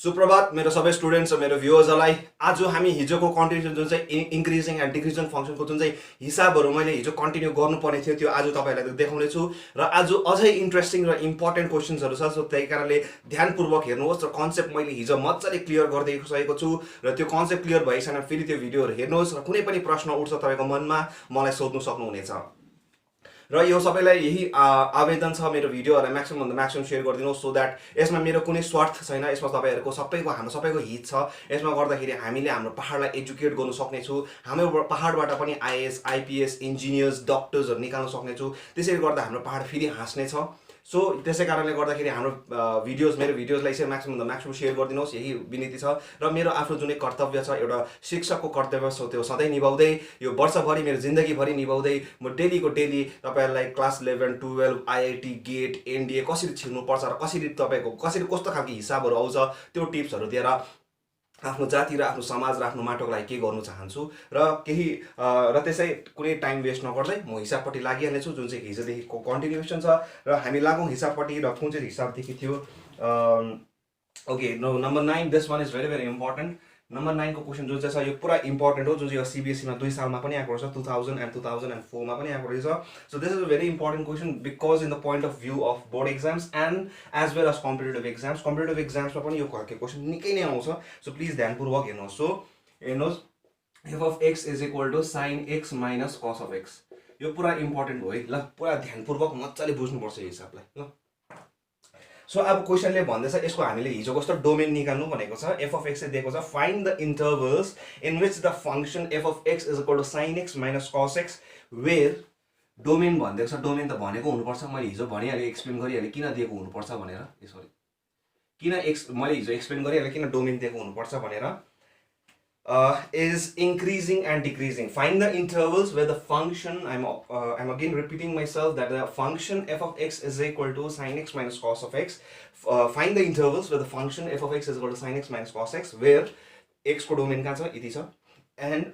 सुप्रभात मेरो सबै स्टुडेन्ट्स र मेरो भ्युअर्सहरूलाई। आज हामी हिजोको कन्टिन्युसन जुन चाहिँ इन्क्रिजिङ एन्ड डिक्रिजिङ फङ्सनको जुन चाहिँ हिसाबहरू मैले हिजो कन्टिन्यू गर्नुपर्ने थियो त्यो आज तपाईँहरूलाई देखाउने छु। र आज अझै इन्ट्रेस्टिङ र इम्पोर्टेन्ट क्वेसन्सहरू छ, सो त्यही कारणले ध्यानपूर्वक हेर्नुहोस् र कन्सेप्ट मैले हिजो मजाले क्लियर गरिदिएको छु र त्यो कन्सेप्ट क्लियर भइसकेन फेरि त्यो भिडियोहरू हेर्नुहोस् र कुनै पनि प्रश्न उठ्छ तपाईँको मनमा मलाई सोध्नु सक्नुहुनेछ। र यो सबैलाई यही आवेदन छ, मेरो भिडियोहरूलाई म्याक्सिमम म्याक्सिमम सेयर गरिदिनुहोस् सो द्याट यसमा मेरो कुनै स्वार्थ छैन, यसमा तपाईँहरूको हाम्रो सबैको हित छ। यसमा गर्दाखेरि हामीले हाम्रो पहाडलाई एजुकेट गर्नु सक्नेछु, हाम्रो पहाडबाट पनि आइएएस आइपिएस इन्जिनियर्स डक्टर्सहरू निकाल्न सक्नेछु। त्यसरी गर्दा हाम्रो पहाड फेरि हाँस्नेछ। सो त्यसै कारणले गर्दाखेरि हाम्रो मेरो भिडियोजलाई चाहिँ म्याक्सिमम सेयर गरिदिनुहोस्, यही विनती छ। र मेरो आफ्नो जुनै कर्तव्य छ, एउटा शिक्षकको कर्तव्य छ, त्यो सधैँ निभाउँदै यो वर्षभरि मेरो जिन्दगीभरि निभाउँदै म डेली तपाईँहरूलाई क्लास 11 12 आइआइटी गेट एनडिए कसरी छिर्नुपर्छ र कसरी कस्तो खालको हिसाबहरू आउँछ त्यो टिप्सहरू दिएर आफ्नो जाति र आफ्नो समाज र आफ्नो माटोको लागि के गर्नु चाहन्छु। र त्यसै कुनै टाइम वेस्ट नगर्दै म हिसाबपट्टि लागिहाल्नेछु, जुन चाहिँ हिजोदेखिको कन्टिन्युएसन छ। र हामी लागौँ हिसाबपट्टि। र कुन चाहिँ हिसाबदेखि थियो, okay number 9, this one is very very important. Number 9 को क्वेसन जुन चाहिँ छ यो पुरा इम्पोर्टेन्ट हो, जुन चाहिँ सिबिएसईमा 2 सालमा पनि आएको रहेछ, 2000 एन्ड 2004 मा पनि आएको रहेछ। So this is a very important question because in the point of view of board exams and as well as competitive exams. Competitive एक्जाम्समा पनि यो खालको क्वेसन निकै नै आउँछ। सो प्लिज ध्यानपूर्वक हेर्नुहोस्। सो हेर्नुहोस्, F of x is equal to sine x minus cos of X. यो पुरा इम्पोर्टेन्ट हो है, ल पुरा ध्यानपूर्वक मजाले बुझ्नुपर्छ यो हिसाबलाई ल। सो अब क्वेसनले भन्दैछ यसको हामीले हिजो कस्तो डोमेन निकाल्नु भनेको छ। एफ अफ एक्स दिएको छ, find the intervals in which the function f of x is equal to sine x minus cos x where domain भनिदिएको छ। डोमेन त भनेको हुनुपर्छ, मैले हिजो भनिहालेँ, एक्सप्लेन गरिहालेँ किन दिएको हुनुपर्छ भनेर। मैले हिजो एक्सप्लेन गरिहालेँ किन डोमेन दिएको हुनुपर्छ भनेर। is increasing and decreasing. Find the intervals where the function, I'm again repeating myself, that the function f of x is equal to sin x minus cos of x. Find the intervals where the function f of x is equal to sin x minus cos x, where x को domain कहाँ छ, यति छ, and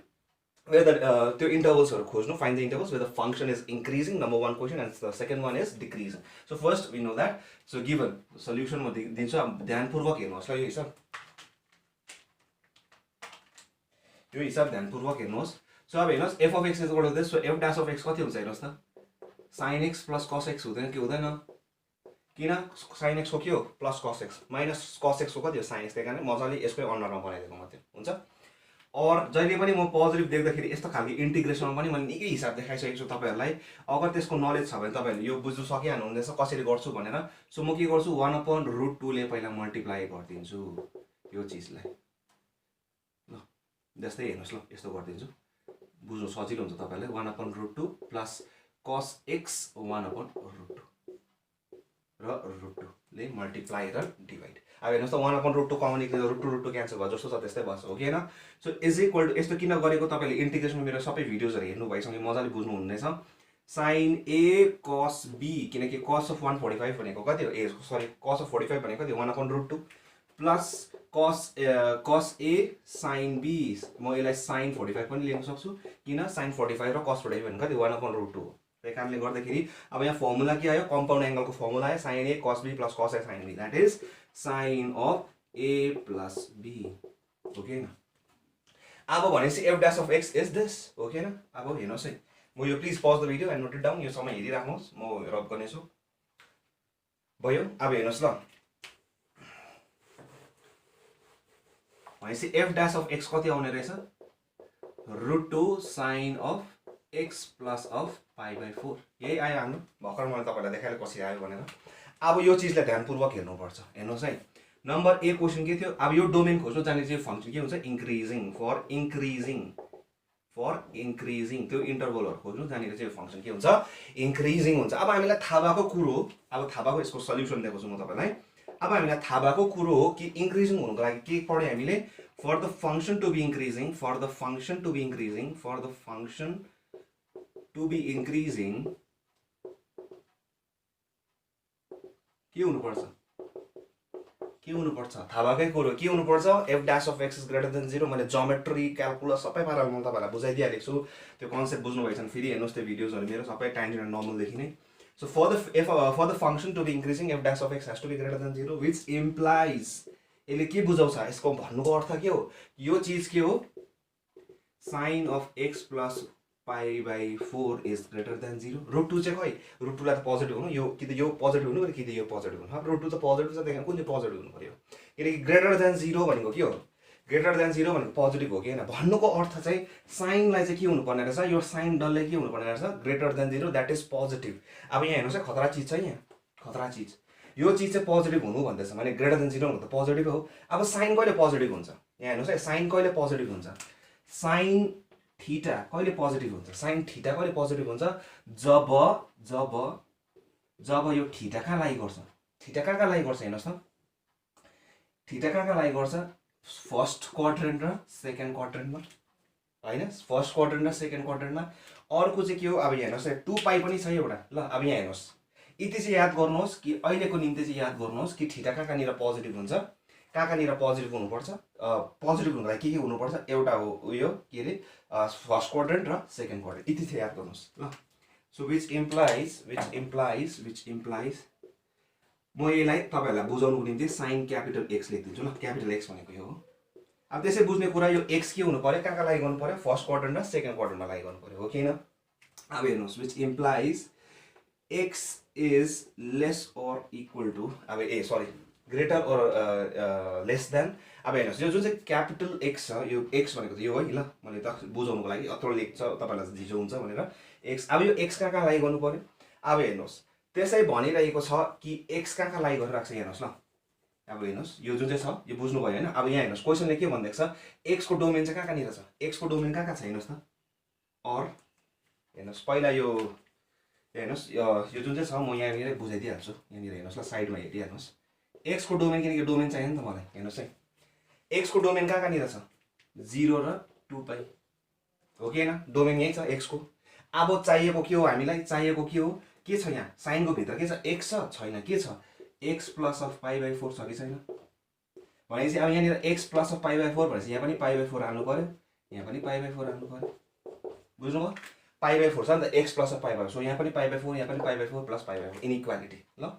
where the intervals are खोज्नु. Find the intervals where the function is increasing, number 1 question, and the second one is decreasing. So first we know that. So given solution म दिन्छु, ध्यानपूर्वक हेर्नुहोस् ल यो हिसाब। यो हिसाब ध्यानपूर्वक हेर्नुहोस्। सो अब हेर्नुहोस्, F of x is equal to this. So F dash of X कति हुन्छ हेर्नुहोस् त, sine X plus cos X हुँदैन कि हुँदैन? किन साइन एक्स को के हो plus cos x minus cos x को कति हो साइन एक्स। त्यही कारण मजाले यसकै अन्डरमा बनाइदिएको मात्रै हुन्छ। और जहिले पनि म पोजिटिभ देख्दाखेरि यस्तो खालको इन्टिग्रेसनमा पनि मैले निकै हिसाब देखाइसकेको छु तपाईँहरूलाई। अगर त्यसको नलेज छ भने तपाईँहरूले यो बुझ्नु सकिहाल्नुहुनेछ कसरी गर्छु भनेर। सो म के गर्छु, 1/√2 ले पहिला मल्टिप्लाई गरिदिन्छु यो चिजलाई ल। जस्तै हेर्नुहोस् ल, यस्तो गरिदिन्छु, बुझ्नु सजिलो हुन्छ तपाईँलाई। 1/√2 प्लस कस एक्स 1/√2 र √2 ले मल्टिप्लाई र डिभाइड। अब हेर्नुहोस् त 1/√2 कमन निक्लिँदा √2 क्यान्सल भयो, जस्तो छ त्यस्तै बस्छ, हो कि होइन? सो इज इक्वल टु यस्तो किन गरेको, तपाईँले इन्टिग्रेसन मेरो सबै भिडियोजहरू हेर्नु भइसक्यो, मजाले बुझ्नु हुनेछ। साइन ए कस बी, किनकि कस अफ 145 भनेको कति हो, कस अफ 45 भनेको कति हो, 1/√2 plus cos A sine be, म यसलाई साइन 45 पनि लेख्न सक्छु, किन साइन 45 र कस 45 भनेको कति 1/√2 हो। त्यही कारणले गर्दाखेरि अब यहाँ फर्मुला के आयो, कम्पाउन्ड एङ्गलको फर्मुला आयो, sine A cos B plus cos A sine B, that is sine of A plus B, हो कि होइन? अब भनेपछि F dash of x is this, हो कि होइन? अब हेर्नुहोस् है, म यो please pause the video and note it down, यो समय हेरिराख्नुहोस्, म रब गर्नेछु, भयो। अब हेर्नुहोस् ल, भनेपछि एफ डैश अफ एक्स कति आउने रहेछ, √2 sine of x plus of π/4, यही आयो हाम्रो। भर्खर मैले तपाईँलाई देखाएँ कसरी आयो भनेर। अब यो चिजलाई ध्यानपूर्वक हेर्नुपर्छ। हेर्नुहोस् है, नम्बर ए क्वेसन के थियो, अब यो डोमेन खोज्नु जाने चाहिँ फङ्सन के हुन्छ, इन्क्रिजिङ, फर इन्क्रिजिङ त्यो इन्टरभलहरू खोज्नु जानेको चाहिँ फङ्सन के हुन्छ, इन्क्रिजिङ हुन्छ। अब हामीलाई थाहा भएको कुरो, अब थाहा भएको यसको सल्युसन दिएको छु म तपाईँलाई। अब हामीलाई थाहा भएको कुरो हो कि इन्क्रिजिङ हुनुको लागि के पढ्यो हामीले, for the function to be increasing, for the function to be increasing, for the function to be increasing के हुनुपर्छ, के हुनुपर्छ, थाहा भएकै कुरो के हुनुपर्छ, F dash of x is greater than 0। मैले जोमेट्री क्यालकुलस सबै पाराले म तपाईँलाई बुझाइदिइहालेको छु, त्यो कन्सेप्ट बुझ्नु भएछ भने फेरि हेर्नुहोस् त्यो भिडियोजहरू मेरो सबै ट्यान्जेन्ट एन्ड नर्मलदेखि नै। So for the function to be increasing, f dash of x has to be greater than 0, which implies यसले के बुझाउँछ यसको भन्नुको अर्थ के हो यो चीज के हो sine of x plus pi by 4 is greater than 0 root 2 चाहिँ खै रुट 2 लाई त पोजिटिभ हुनु यो कि त यो पोजिटिभ हुनु कि त यो पोजिटिभ हुनु रुट 2 त पोजिटिभ छ त्यही कुन चाहिँ पोजिटिभ हुनु पर्यो किनकि ग्रेटर देन 0 भनेको के हो ग्रेटर देन 0 भनेको पोजिटिभ हो कि हैन भन्नुको अर्थ चाहिँ साइनलाई चाहिँ के हुनुपर्ने रहेछ यो साइन डल्लै के हुनुपर्ने रहेछ greater than 0 that is positive अब यहाँ हेर्नुहोस् है खतरा चिज छ यहाँ खतरा चिज यो चिज चाहिँ पोजिटिभ हुनु भन्दैछ भने ग्रेटर देन 0 भनेको त पोजिटिभ हो अब साइन कहिले पोजिटिभ हुन्छ यहाँ हेर्नुहोस् है साइन कहिले पोजिटिभ हुन्छ साइन थीटा कहिले पोजिटिभ हुन्छ साइन थीटा कहिले पोजिटिभ हुन्छ जब जब जब यो थीटा कहाँ लागि गर्छ थीटा कहाँ लागि गर्छ हेर्नुहोस् त थीटा कहाँ लागि गर्छ फर्स्ट क्वाड्रेन्ट र सेकेन्ड क्वाड्रेन्टमा हैन फर्स्ट क्वाड्रेन्ट र सेकेन्ड क्वाड्रेन्टमा अर्को चाहिँ के हो अब यहाँ हेर्नुहोस् है 2 पाई पनि छ एउटा ल अब यहाँ हेर्नुहोस् यति चाहिँ याद गर्नुहोस् कि अहिलेको निम्ति चाहिँ याद गर्नुहोस् कि थीटा कहाँनिर पोजिटिभ हुन्छ कहाँनिर पोजिटिभ हुनुपर्छ पोजिटिभ हुनुको लागि के हुनुपर्छ एउटा हो उयो के अरे फर्स्ट क्वाड्रेन्ट र सेकेन्ड क्वाड्रेन्ट यति चाहिँ याद गर्नुहोस् ल सो विच इम्प्लाइज म यसलाई तपाईँहरूलाई बुझाउनुको निम्ति साइन क्यापिटल एक्स लेखिदिन्छु ल क्यापिटल एक्स भनेको यो हो अब त्यसै बुझ्ने कुरा यो एक्स के हुनु पर्यो कहाँ लागि गर्नु पर्यो फर्स्ट क्वाड्रेन्ट र सेकेन्ड क्वाड्रेन्टमा लागि गर्नु पर्यो हो किन अब हेर्नुहोस् which implies x is less or equal to अब sorry greater or less than अब हेर्नुहोस् यो जुन चाहिँ क्यापिटल एक्स छ यो एक्स भनेको त यो है ल मैले त बुझाउनुको लागि अत्रो लेख्छ तपाईँहरूलाई झिजो हुन्छ भनेर एक्स अब यो एक्स कहाँ लागि गर्नु पर्यो अब हेर्नुहोस् त्यसै भनिरहेको छ कि एक्स कहाँ लागि गरिरहेको छ हेर्नुहोस् ल अब हेर्नुहोस् यो जुन चाहिँ छ यो बुझ्नु भयो हैन अब यहाँ हेर्नुहोस् क्वेसनले के भनिदिएको छ एक्सको डोमेन चाहिँ कहाँनिर छ एक्सको डोमेन कहाँ छ हेर्नुहोस् त अर हेर्नुहोस् पहिला यो हेर्नुहोस् यो जुन चाहिँ छ म यहाँनिर बुझाइदिइहाल्छु यहाँनिर हेर्नुहोस् ल साइडमा हेरिहाल्नुहोस् एक्सको डोमेन किनकि डोमेन चाहियो नि त मलाई हेर्नुहोस् है एक्सको डोमेन कहाँनिर छ 0 र 2 पाई हो कि हैन डोमेन यही छ एक्सको अब चाहिएको के हो हामीलाई चाहिएको के छ यहाँ साइनको भित्र के छ एक्स छैन के छ x plus of pi by 4 छ कि छैन भनेपछि अब यहाँनिर x plus of pi by 4 भनेपछि यहाँ पनि पाई बाई 4 हाल्नु पर्यो यहाँ पनि पाई बाई 4 हाल्नु पर्यो बुझ्नुभयो पाई बाई 4 छ नि त x plus of pi by 4 यहाँ पनि पाई बाई 4 यहाँ पनि pi by 4 plus pi by 4 inequality ल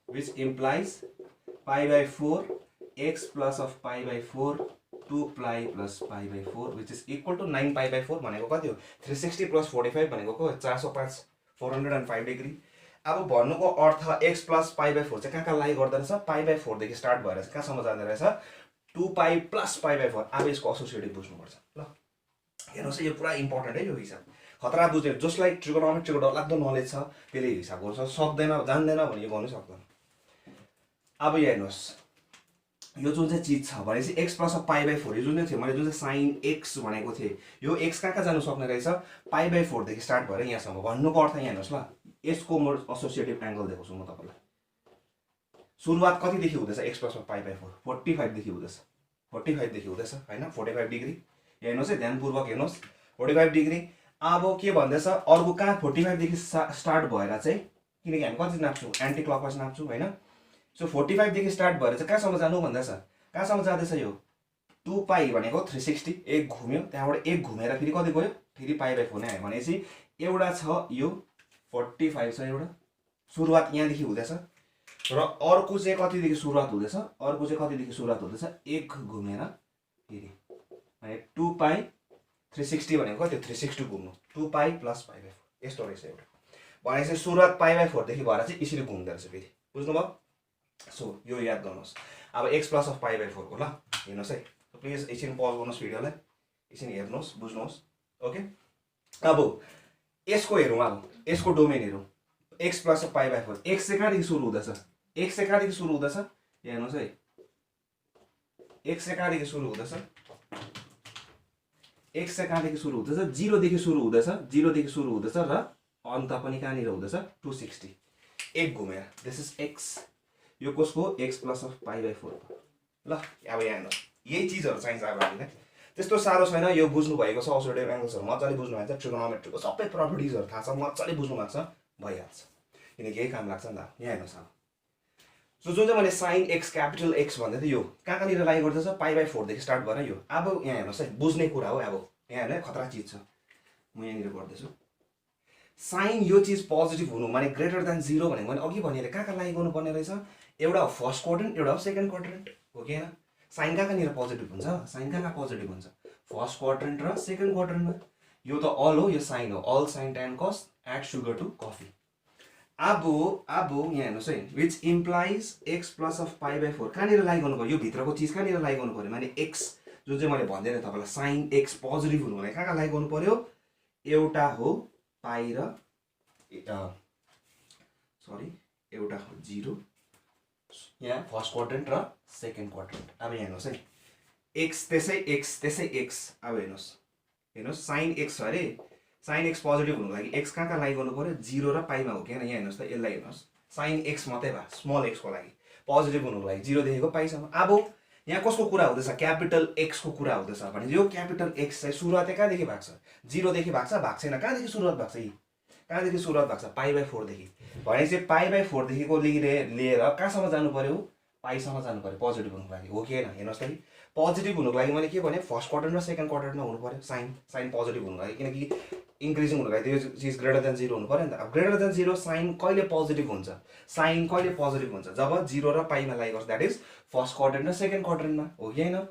which implies pi by 4 x plus of pi by 4 2 pi plus pi by 4 which is equal to 9 pi by 4 भनेको कति हो 360 plus 45 भनेको को 405 405 डिग्री अब भन्नुको अर्थ एक्स प्लस पाई बाई 4 चाहिँ कहाँ लागि गर्दो रहेछ पाई बाई 4 देखि स्टार्ट भएर चाहिँ कहाँसम्म जाँदो रहेछ 2 पाई प्लस पाई बाई 4 अब यसको एसोसिएटिभ बुझ्नुपर्छ ल हेर्नुहोस् यो पुरा इम्पोर्टेन्ट है यो हिसाब खतरा बुझ्ने जसलाई ट्रिगोनोमेट्रीको डरलाग्दो नलेज छ त्यसले हिसाब गर्छ सक्दैन जान्दैन भने यो गर्नु सक्दैन अब यहाँ हेर्नुहोस् यो जुन चाहिँ चिज छ भनेपछि x plus of pi by 4 यो जुन चाहिँ थियो मैले जुन चाहिँ साइन एक्स भनेको थिएँ यो एक्स कहाँ जानु सक्ने रहेछ पाई बाई 4 देखि स्टार्ट भएर यहाँसम्म भन्नुको अर्थ यहाँ हेर्नुहोस् ल यसको म एसोसिएटिभ एंगल देखाउँछु म तपाईलाई सुरुवात कतिदेखि हुँदैछ x plus of pi by 4 45 देखि हुँदैछ 45 देखि हुँदैछ हैन 45 डिग्री हेर्नुहोस् है ध्यानपूर्वक हेर्नुहोस् 45 डिग्री अब के भन्दैछ अर्को कहाँ 45 देखि स्टार्ट भएर चाहिँ किनकि हामी कति नाप्छौँ एन्टी क्लकवाइज नाप्छौँ हैन सो 45 देखि स्टार्ट भएर चाहिँ कहाँसम्म जानु भन्दैछ कहाँसम्म जाँदैछ यो 2 पाई भनेको 360 एक घुम्यो त्यहाँबाट एक घुमेर फेरि कति गयो फेरि पाई बाई 4 नै आयो भनेपछि एउटा छ यो 45 छ एउटा सुरुवात यहाँदेखि हुँदैछ र अर्को चाहिँ कतिदेखि सुरुवात हुँदैछ अर्को चाहिँ कतिदेखि सुरुवात हुँदैछ एक घुमेर फेरि भने 2 पाई 360 भनेको कति 360 घुम्नु 2 पाई प्लस पाई बाई 4 यस्तो रहेछ एउटा भनेपछि सुरुवात पाई बाई 4 देखि भएर चाहिँ यसरी घुम्दै रहेछ फेरि बुझ्नुभयो सो यो याद गर्नुहोस् अब x plus of pi by 4 को ल हेर्नुहोस् है प्लिज एकछिन पज गर्नुहोस् भिडियोलाई एकछिन हेर्नुहोस् बुझ्नुहोस् ओके अब यसको हेरौँ अब यसको डोमेन हेरौँ x plus of pi by 4 x चाहिँ कहाँदेखि सुरु हुँदैछ एक्स चाहिँ कहाँदेखि सुरु हुँदैछ हेर्नुहोस् है एक्स चाहिँ कहाँदेखि सुरु हुँदैछ एक्स चाहिँ कहाँदेखि सुरु हुँदैछ 0 देखि सुरु हुँदैछ 0 देखि सुरु हुँदैछ र अन्त पनि कहाँनिर हुँदैछ 260 एक घुमेर दिस इज एक्स यो कसको x plus of pi by 4 ल अब यहाँ हेर्नुहोस् यही चिजहरू चाहिन्छ अब हामीलाई त्यस्तो साह्रो छैन यो बुझ्नु भएको छ एसोसिएटिभ एंगल्सहरू मजाले बुझ्नु भएको छ ट्रिगोनोमेट्रीको सबै प्रपर्टिजहरू थाहा छ मजाले बुझ्नु भएको छ भइहाल्छ किनकि यही काम लाग्छ नि त यहाँ हेर्नुहोस् अब सो जुन चाहिँ मैले साइन एक्स क्यापिटल एक्स भन्दै थिएँ यो कहाँनिर लागि गर्दैछ पाई बाई 4 देखि स्टार्ट भएर यो अब यहाँ हेर्नुहोस् है बुझ्ने कुरा हो अब यहाँ हेर्नु खतरा चिज छ म यहाँनिर गर्दैछु साइन यो चिज पोजिटिभ हुनु माने ग्रेटर देन 0 भनेको मैले अघि भनेर कहाँ लागि गर्नुपर्ने रहेछ एउटा फर्स्ट क्वाड्रेन्ट एउटा सेकेन्ड क्वाड्रेन्ट हो कि हैन साइन कहाँनिर पोजिटिभ हुन्छ, साइन कहाँ पोजिटिभ हुन्छ, फर्स्ट क्वाड्रेन्ट र सेकेन्ड क्वाड्रेन्टमा। यो त अल हो, यो साइन हो, all sine tan cos add sugar to coffee. अब यहाँ हेर्नुहोस् है, which implies X plus of pi by four कहाँनिर लाइ गर्नु पऱ्यो, यो भित्रको चिज कहाँनिर लाइ गर्नु पऱ्यो, माने एक्स जुन चाहिँ मैले भन्दै थिएँ तपाईँलाई साइन एक्स पोजिटिभ हुनुलाई कहाँ लाइ गर्नु पऱ्यो, एउटा हो पाई र एउटा हो 0 यहाँ फर्स्ट क्वाड्रेन्ट र सेकेन्ड क्वाड्रेन्ट। अब यहाँ हेर्नुहोस् है, एक्स त्यसै एक्स। अब हेर्नुहोस् साइन एक्स अरे, साइन एक्स पोजिटिभ हुनुको लागि एक्स कहाँ लाइ गर्नु पऱ्यो, 0 र पाइमा हो कि यहाँ हेर्नुहोस् त, यसलाई हेर्नुहोस् साइन एक्स मात्रै भयो, स्मल एक्सको लागि पोजिटिभ हुनुको लागि 0 देखिको पाइसम्म। अब यहाँ कसको कुरा हुँदैछ, क्यापिटल एक्सको कुरा हुँदैछ भने यो क्यापिटल एक्स चाहिँ सुरुवात कहाँदेखि भएको छ, 0 देखि भएको छ, भएको छैन, कहाँदेखि सुरुवात भएको छ, कहाँदेखि सुरुवात भएको छ, पाई बाई 4 देखि। भनेपछि पाई बाई 4 देखिको लिएर कहाँसम्म जानु पर्यो, पाइसम्म जानु पर्यो पोजिटिभ हुनुको लागि, हो कि होइन। हेर्नुहोस् त, पोजिटिभ हुनुको लागि मैले के भने फर्स्ट क्वाड्रेन्ट र सेकेन्ड क्वाड्रेन्टमा हुनु पर्यो साइन पोजिटिभ हुनुको लागि, किनकि इन्क्रिजिङ हुनुको लागि त्यो चिज ग्रेटर देन 0 हुनु पर्यो नि त। अब ग्रेटर देन 0 साइन कहिले पोजिटिभ हुन्छ, साइन कहिले पोजिटिभ हुन्छ, जब 0 र पाइमा लाइ गर्छ, द्याट इज फर्स्ट क्वाड्रेन्ट र सेकेन्ड क्वाड्रेन्टमा, हो कि होइन।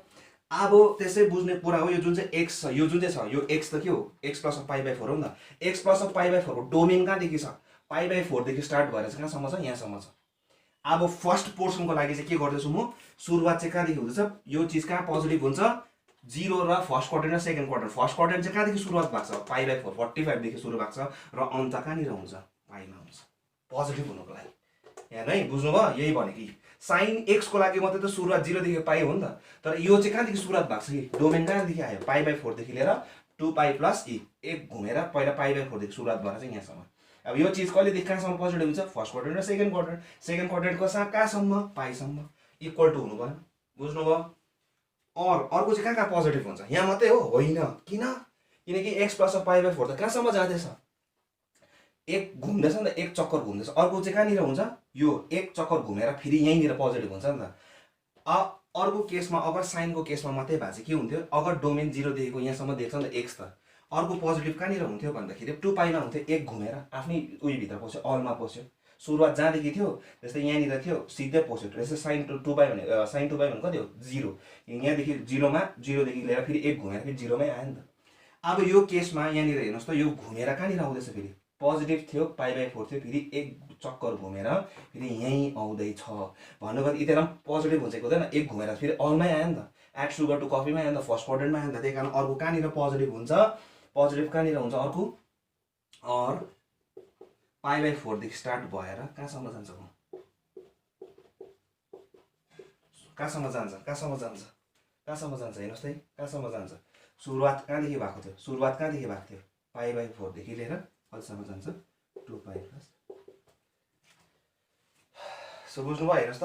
अब त्यसै बुझ्ने कुरा हो, यो जुन चाहिँ एक्स छ, यो जुन चाहिँ छ, यो एक्स त के हो, x plus of pi by 4 हो नि त। X plus of pi by 4 को डोमेन कहाँदेखि छ, पाई बाई 4 देखि स्टार्ट भएर चाहिँ कहाँसम्म छ, यहाँसम्म छ। अब फर्स्ट पोर्सनको लागि चाहिँ के गर्दैछु म, सुरुवात चाहिँ कहाँदेखि हुँदैछ, यो चिज कहाँ पोजिटिभ हुन्छ, 0 र फर्स्ट क्वाड्रेन्ट र सेकेन्ड क्वाड्रेन्ट। फर्स्ट क्वाड्रेन्ट चाहिँ कहाँदेखि सुरुवात भएको छ, पाई बाई 4 45 देखि सुरु भएको छ र अन्त कहाँनिर हुन्छ, पाइमा हुन्छ पोजिटिभ हुनुको लागि। यहाँ है बुझ्नुभयो, यही भने कि साइन एक्सको लागि मात्रै त सुरुवात 0 देखि पाइ हो नि त, तर यो चाहिँ कहाँदेखि सुरुवात भएको छ कि डोमेन कहाँदेखि आयो, पाई बाई 4 देखि लिएर 2 पाई प्लस ई, एक घुमेर पहिला पाई बाई 4 देखि सुरुवात भएर चाहिँ यहाँसम्म। अब यो चिज कहिलेदेखि कहाँसम्म पोजिटिभ हुन्छ, फर्स्ट क्वाड्रेन्ट र सेकेन्ड क्वाड्रेन्टको कहाँसम्म, पाइसम्म इक्वल टु हुनु भयो, बुझ्नुभयो। अर्को चाहिँ कहाँ पोजिटिभ हुन्छ, यहाँ मात्रै हो, होइन, किनकि x plus of pi by 4 त कहाँसम्म जाँदैछ, एक घुम्दैछ नि त, एक चक्कर घुम्दैछ। अर्को चाहिँ कहाँनिर हुन्छ, यो एक चक्कर घुमेर फेरि यहीँनिर पोजिटिभ हुन्छ नि त। अर्को केसमा अगर साइनको केसमा मात्रै भए चाहिँ के हुन्थ्यो, अगर डोमेन 0 देखिको यहाँसम्म देख्छ नि त एक्स, त अर्को पोजिटिभ कहाँनिर हुन्थ्यो भन्दाखेरि 2 पाइमा हुन्थ्यो, एक घुमेर आफ्नै उयो भित्र पस्यो, अलमा पस्यो। सुरुवात जहाँदेखि थियो जस्तै यहाँनिर थियो सिधै पस्यो, जस्तै साइन 2 पाई भने साइन 2 पाई भने कति हो, 0, यहाँदेखि 0 देखि लिएर फेरि एक घुमेर फेरि 0 मै आयो नि त। अब यो केसमा यहाँनिर हेर्नुहोस् त, यो घुमेर कहाँनिर आउँदैछ, फेरि पोजिटिभ थियो, पाई बाई 4 थियो, फेरि एक चक्कर घुमेर फेरि यहीँ आउँदैछ भन्नुको यतिखेर पोजिटिभ हुन्छ कि हुँदैन, एक घुमेर फेरि अलमै आयो नि त, एड सुगर टु कफीमा आयो नि त, फर्स्ट क्वाड्रेन्टमा आयो नि त। त्यही कारण अर्को कहाँनिर पोजिटिभ हुन्छ, पोजिटिभ कहाँनिर हुन्छ अर्को, पाई बाई 4 देखि स्टार्ट भएर कहाँसम्म जान्छ, कहाँसम्म जान्छ हेर्नुहोस् त, कहाँसम्म जान्छ, सुरुवात कहाँदेखि भएको थियो, पाई बाई 4 देखि लिएर कतिसम्म जान्छ, 2 पाई प्लस। सो बुझ्नुभयो, हेर्नुहोस् त,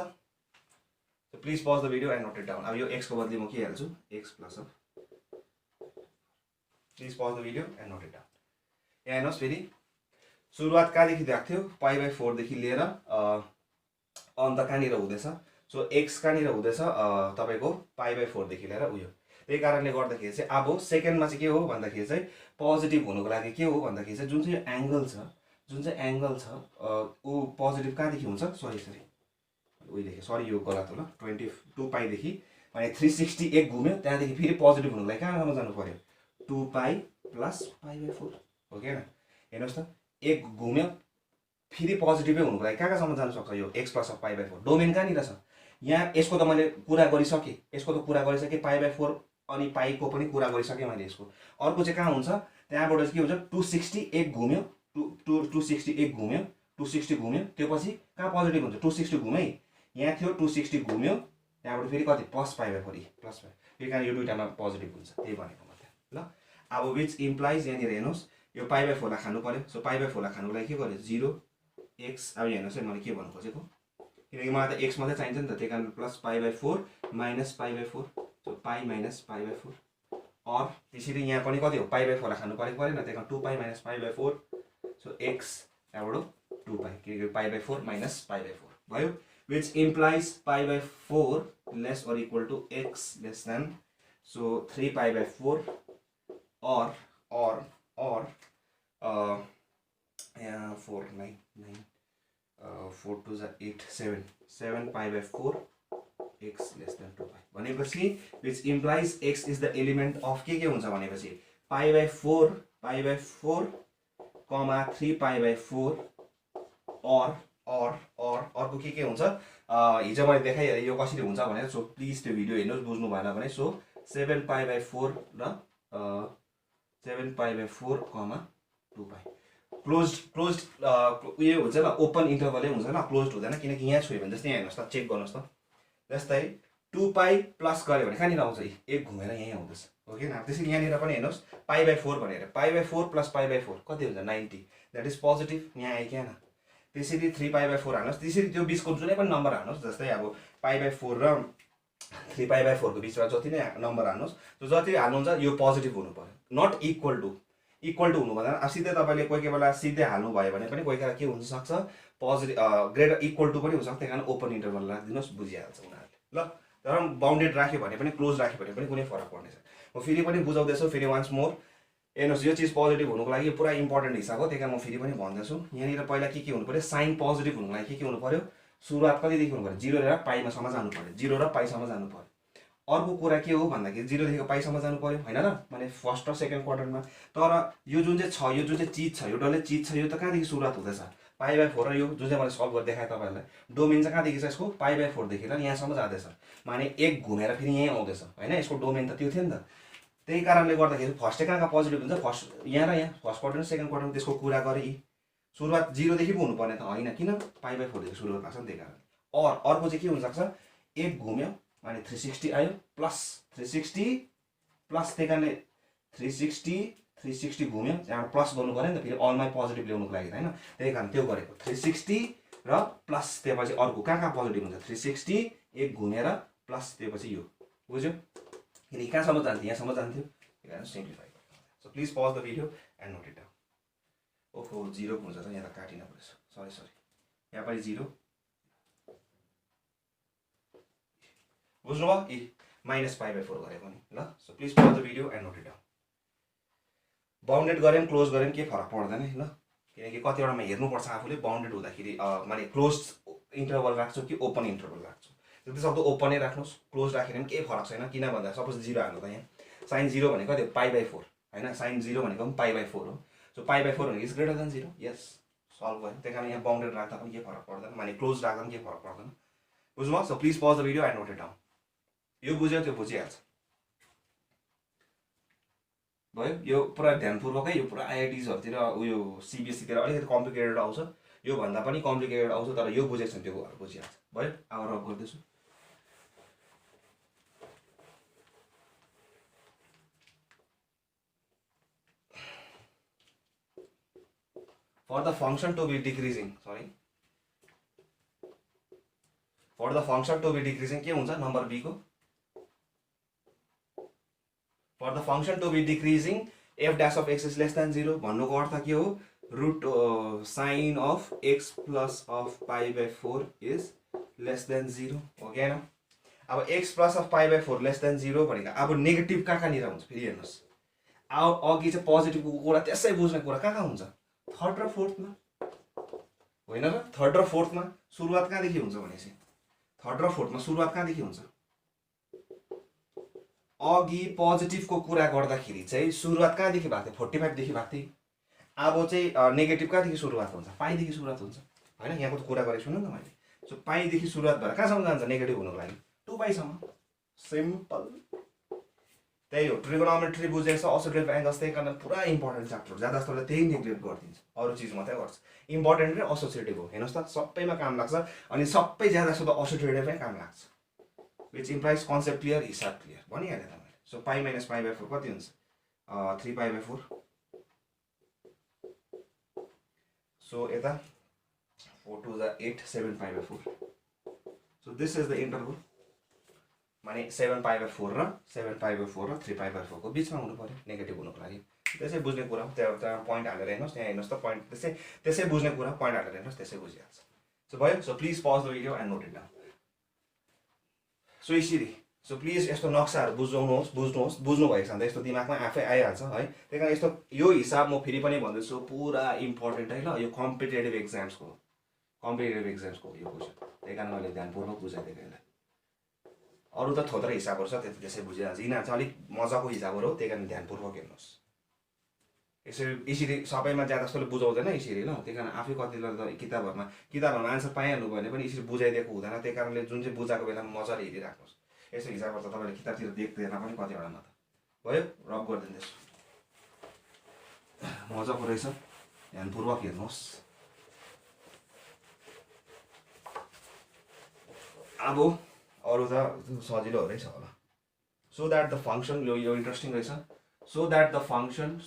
please pause the video and note it down. अब यो एक्सको बदली म के हाल्छु, X plus of, please pause the video and note it down. यहाँ हेर्नुहोस् फेरि सुरुवात कहाँदेखि भएको थियो, पाई बाई 4 देखि लिएर अन्त कहाँनिर हुँदैछ, सो एक्स कहाँनिर हुँदैछ तपाईँको पाई बाई 4 देखि लिएर उयो। त्यही कारणले गर्दाखेरि चाहिँ अब सेकेन्डमा चाहिँ के हो भन्दाखेरि चाहिँ पोजिटिभ हुनुको लागि के हो भन्दाखेरि चाहिँ जुन चाहिँ एङ्गल छ ऊ पोजिटिभ कहाँदेखि हुन्छ, सरी यो गलत हो ल, 22 पाईदेखि भने 360 एक घुम्यो, त्यहाँदेखि फेरि पोजिटिभ हुनुको लागि कहाँसम्म जानु पर्यो, 2 पाई प्लस पाई बाई 4, हो कि होइन। हेर्नुहोस् त, एक घुम्यो फेरि पोजिटिभै हुनुको लागि कहाँसम्म जानु सक्छ, यो x plus of pi by 4 domain कहाँनिर छ, यहाँ यसको त मैले कुरा गरिसकेँ, पाई बाई 4 अनि पाईको पनि कुरा गरिसकेँ मैले यसको। अर्को चाहिँ कहाँ हुन्छ, त्यहाँबाट चाहिँ के हुन्छ, 260 एक घुम्यो, 260 एक घुम्यो, 260 घुम्यो, त्यो पछि कहाँ पोजिटिभ हुन्छ, 260 घुमेँ, यहाँ थियो 260 घुम्यो, त्यहाँबाट फेरि कति प्लस पाई बाई 4 प्लस पाई, त्यही कारण यो दुईटामा पोजिटिभ हुन्छ, त्यही भनेको मात्रै ल। अब विच इम्प्लाइज यहाँनिर हेर्नुहोस्, यो पाई बाई 4 लाई खानु पर्यो, सो पाई बाई 4 लाई खानुको लागि के गर्यो, 0 एक्स। अब हेर्नुहोस् है मैले के भन्नु खोजेको, किनकि मलाई त एक्स मात्रै चाहिन्छ नि त, त्यही कारण plus pi by 4 minus pi by 4, so pie minus pi by 4, और त्यसरी यहाँ पनि कति हो, पाई बाई 4 लाई खानु परेन, त्यही कारण 2 pi minus pi by 4, so x त्यहाँबाट 2 पाई, किनकि pi by 4 minus pi by 4 भयो, which implies pi by 4 less or equal to x less than, so 3 pi by 4 or 4 9 4 2 8 7 pi by 4 x less than 2 pi भनेपछि which implies x is the element of के हुन्छ भनेपछि pi by 4 3 pi by 4 or अर्को के हुन्छ हिजो मैले देखाइहालेँ यो कसरी हुन्छ भनेर सो प्लिज त्यो भिडियो हेर्नुहोस् बुझ्नु भएन भने सो 7 pi by 4 र 7 pi by 4 2 pi क्लोज्ड उयो हुन्छ ल ओपन इन्टरभलै हुन्छ ल क्लोज्ड हुँदैन किनकि यहाँ छोयो भने जस्तै यहाँ हेर्नुहोस् त चेक गर्नुहोस् त जस्तै 2 पाई प्लस गऱ्यो भने कहाँनिर आउँछ एक घुमेर यहीँ आउँदैछ हो कि त्यसरी यहाँनिर पनि हेर्नुहोस् पाई बाई 4 भनेर पाई बाई 4 प्लस पाई बाई 4 कति हुन्छ 90 द्याट इज पोजिटिभ यहाँ आयो क्या त्यसरी 3 पाई बाई 4 हाल्नुहोस् त्यसरी त्यो बिचको जुनै पनि नम्बर हाल्नुहोस् जस्तै अब पाई बाई 4 र 3 पाई बाई 4 को बिचमा जति नै नम्बर हाल्नुहोस् त्यो जति हाल्नुहुन्छ यो पोजिटिभ हुनु पर्यो नट इक्वल टु हुनु भन्दा सिधै तपाईँले कोही बेला सिधै हाल्नु भयो भने पनि कोही बेला के हुन सक्छ पोजिटिभ ग्रेटर इक्वल टु पनि हुनसक्छ त्यही कारण ओपन इन्टरभल राखिदिनुहोस् बुझिहाल्छ उनीहरूले ल तर बाउन्डेड राख्यो भने पनि क्लोज राख्यो भने पनि कुनै फरक पर्दैन म फेरि पनि बुझाउँदैछु फेरि वान्स मोर हेर्नुहोस् यो चिज पोजिटिभ हुनुको लागि पुरा इम्पोर्टेन्ट हिसाब हो त्यही कारण म फेरि पनि भन्दैछु यहाँनिर पहिला के हुनु पर्यो साइन पोजिटिभ हुनुको लागि के हुनु पर्यो सुरुवात कतिदेखि हुनु पर्यो 0 र पाइमासम्म जानु पर्यो 0 र पाइसम्म जानु पर्यो अर्को कुरा के हो भन्दाखेरि 0 देखिको पाइसम्म जानु पर्यो हैन र माने फर्स्ट र सेकेन्ड क्वार्टरमा तर यो जुन चाहिँ छ यो जुन चाहिँ चिज छ यो डल्लै चिज छ यो त कहाँदेखि सुरुवात हुँदैछ पाई बाई 4 र यो जुन चाहिँ मैले सल्भ गरेर देखाएँ तपाईँहरूलाई डोमेन चाहिँ कहाँदेखि छ यसको पाई बाई 4 देखि र यहाँसम्म जाँदैछ माने एक घुमेर फेरि यहीँ आउँदैछ हैन यसको डोमेन त त्यो थियो नि त त्यही कारणले गर्दाखेरि फर्स्ट चाहिँ कहाँ पोजिटिभ हुन्छ फर्स्ट यहाँ र यहाँ फर्स्ट क्वार्टर र सेकेन्ड क्वार्टरमा त्यसको कुरा गरेँ सुरुवात 0 देखि पो हुनुपर्ने त होइन किन पाई बाई 4 देखि सुरुवात भएको छ नि त्यही कारण अर्को चाहिँ के हुनसक्छ एक घुम्यो माने 360 आयो प्लस 360 प्लस त्यही कारणले 360 घुम्यो त्यहाँबाट प्लस गर्नु पऱ्यो नि त फेरि अलमै पोजिटिभ ल्याउनुको लागि होइन त्यही कारण त्यो गरेको 360 र प्लस त्यसपछि अर्को कहाँ पोजिटिभ हुन्छ 360 एक घुमेर प्लस त्यसपछि यो बुझ्यो किनकि कहाँसम्म जान्थ्यो यहाँसम्म जान्थ्यो त्यही कारण simplify so please pause the video and note it down ओहो 0 हुन्छ त यहाँ त काटिन परेछ सरी यहाँ पनि 0 बुझ्नुभयो माइनस पाई बाई 4 गरेको नि ल so please pause the video and note it down bounded गऱ्यौँ क्लोज गऱ्यौँ केही फरक पर्दैन ल किनकि कतिवटामा हेर्नुपर्छ आफूले बाउन्डेड हुँदाखेरि माने क्लोज इन्टरभल राख्छु कि ओपन इन्टरभल राख्छु जतिसक्दो ओपनै राख्नुहोस् क्लोज राखेर पनि केही फरक छैन किन भन्दा सपोज 0 हाल्नु त यहाँ साइन 0 भनेको कति हो पाई बाई 4 होइन साइन 0 भनेको पनि पाई बाई 4 हो सो पाई बाई 4 भनेको is greater than 0 yes solve भयो त्यही कारण यहाँ बाउन्डेड राख्दा पनि केही फरक पर्दैन माने क्लोज राख्दा पनि केही फरक पर्दैन बुझ्नुभयो so please pause the video and note it down यो बुझ्यो त्यो बुझिहाल्छ भयो यो पुरा ध्यानपूर्वकै यो पुरा आइआइटिजहरूतिर उयो सिबिएसईतिर अलिकति कम्प्लिकेटेड आउँछ यो भन्दा पनि कम्प्लिकेटेड आउँछ तर यो बुझेको छ त्यो बुझिहाल्छ भयो अब रब गर्दैछु for the function to be decreasing के हुन्छ नम्बर बी को for the function to be decreasing f dash of x is less than 0 भन्नुको अर्थ के हो root sin of x plus of pi by 4 is less than 0 हो कि हैन अब x plus of pi by 4 less than 0 भनेको अब negative कहाँनिर हुन्छ फेरि हेर्नुहोस् अब अघि चाहिँ पोजिटिभको कुरा त्यसै बुझ्ने कुरा कहाँ हुन्छ थर्ड र फोर्थमा होइन र थर्ड र फोर्थमा सुरुवात कहाँदेखि हुन्छ भनेपछि थर्ड र फोर्थमा सुरुवात कहाँदेखि हुन्छ अघि पोजिटिभको कुरा गर्दाखेरि चाहिँ सुरुवात कहाँदेखि भएको थियो 45 देखि भएको थियो अब चाहिँ नेगेटिभ कहाँदेखि सुरुवात हुन्छ पाइदेखि सुरुवात हुन्छ होइन यहाँको त कुरा गरेको छु नि त मैले सो पाइदेखि सुरुवात भएर कहाँसम्म जान्छ नेगेटिभ हुनुको लागि 2 पाइसम्म सिम्पल त्यही हो ट्रिगोनोमेट्री बुझेको छ असोसिएटिभ एङ्गल्स त्यही कारण पुरा इम्पोर्टेन्ट च्याप्टर ज्यादा जस्तोले त्यही नेग्लेक्ट गरिदिन्छ अरू चिज मात्रै गर्छ इम्पोर्टेन्ट र असोसिएटिभ हो हेर्नुहोस् त सबैमा काम लाग्छ अनि सबै ज्यादा जस्तो असोसिएटिभमै काम लाग्छ विच इम्प्लाइज कन्सेप्ट क्लियर हिसाब क्लियर भनिहालेँ त मैले so pie minus pi by 4 कति हुन्छ 3 पाई बाई 4 सो यता 4 2 8 7 pi by 4 so this is the interval माने 7 पाई बाई 4 र 7 पाई बाई 4 र 3 पाई बाई 4 को बिचमा हुनु पर्यो नेगेटिभ हुनुको लागि त्यसै बुझ्ने कुरा त्यहाँ पोइन्ट हालेर हेर्नुहोस् त्यहाँ हेर्नुहोस् त पोइन्ट त्यसै बुझ्ने कुरा पोइन्ट हालेर हेर्नुहोस् त्यसै बुझिहाल्छ सो भयो so please pause the video and note it down so यसरी सो प्लिज यस्तो नक्साहरू बुझ्नुहोस् बुझ्नु भएको छ भने त यस्तो दिमागमा आफै आइहाल्छ है त्यही कारण यस्तो यो हिसाब म फेरि पनि भन्दैछु पुरा इम्पोर्टेन्ट है ल यो कम्पिटेटिभ एक्जाम्सको यो बुझ्यो त्यही कारण मैले ध्यानपूर्वक बुझाइदिएको यसलाई अरू त थोत्रै हिसाबहरू छ त्यति त्यसै बुझिहाल्छ यिनीहरू चाहिँ अलिक मजाको हिसाबहरू हो त्यही कारण ध्यानपूर्वक हेर्नुहोस् यसरी सबैमा ज्यादा जस्तोले बुझाउँदैन यसरी ल त्यही कारण आफै कतिले त किताबहरूमा आन्सर पाइहाल्नु भयो भने पनि यसरी बुझाइदिएको हुँदैन त्यही कारणले जुन चाहिँ बुझाएको बेलामा मजाले हेरिराख्नुहोस् यसो हिसाबहरू त तपाईँले किताबतिर देख्दैन पनि कतिवटामा त भयो रब गरिदिँदैछु मजाको रहेछ ध्यानपूर्वक हेर्नुहोस् अब अरू त सजिलो रहेछ होला सो द्याट द फङ्सन यो इन्ट्रेस्टिङ रहेछ so that the function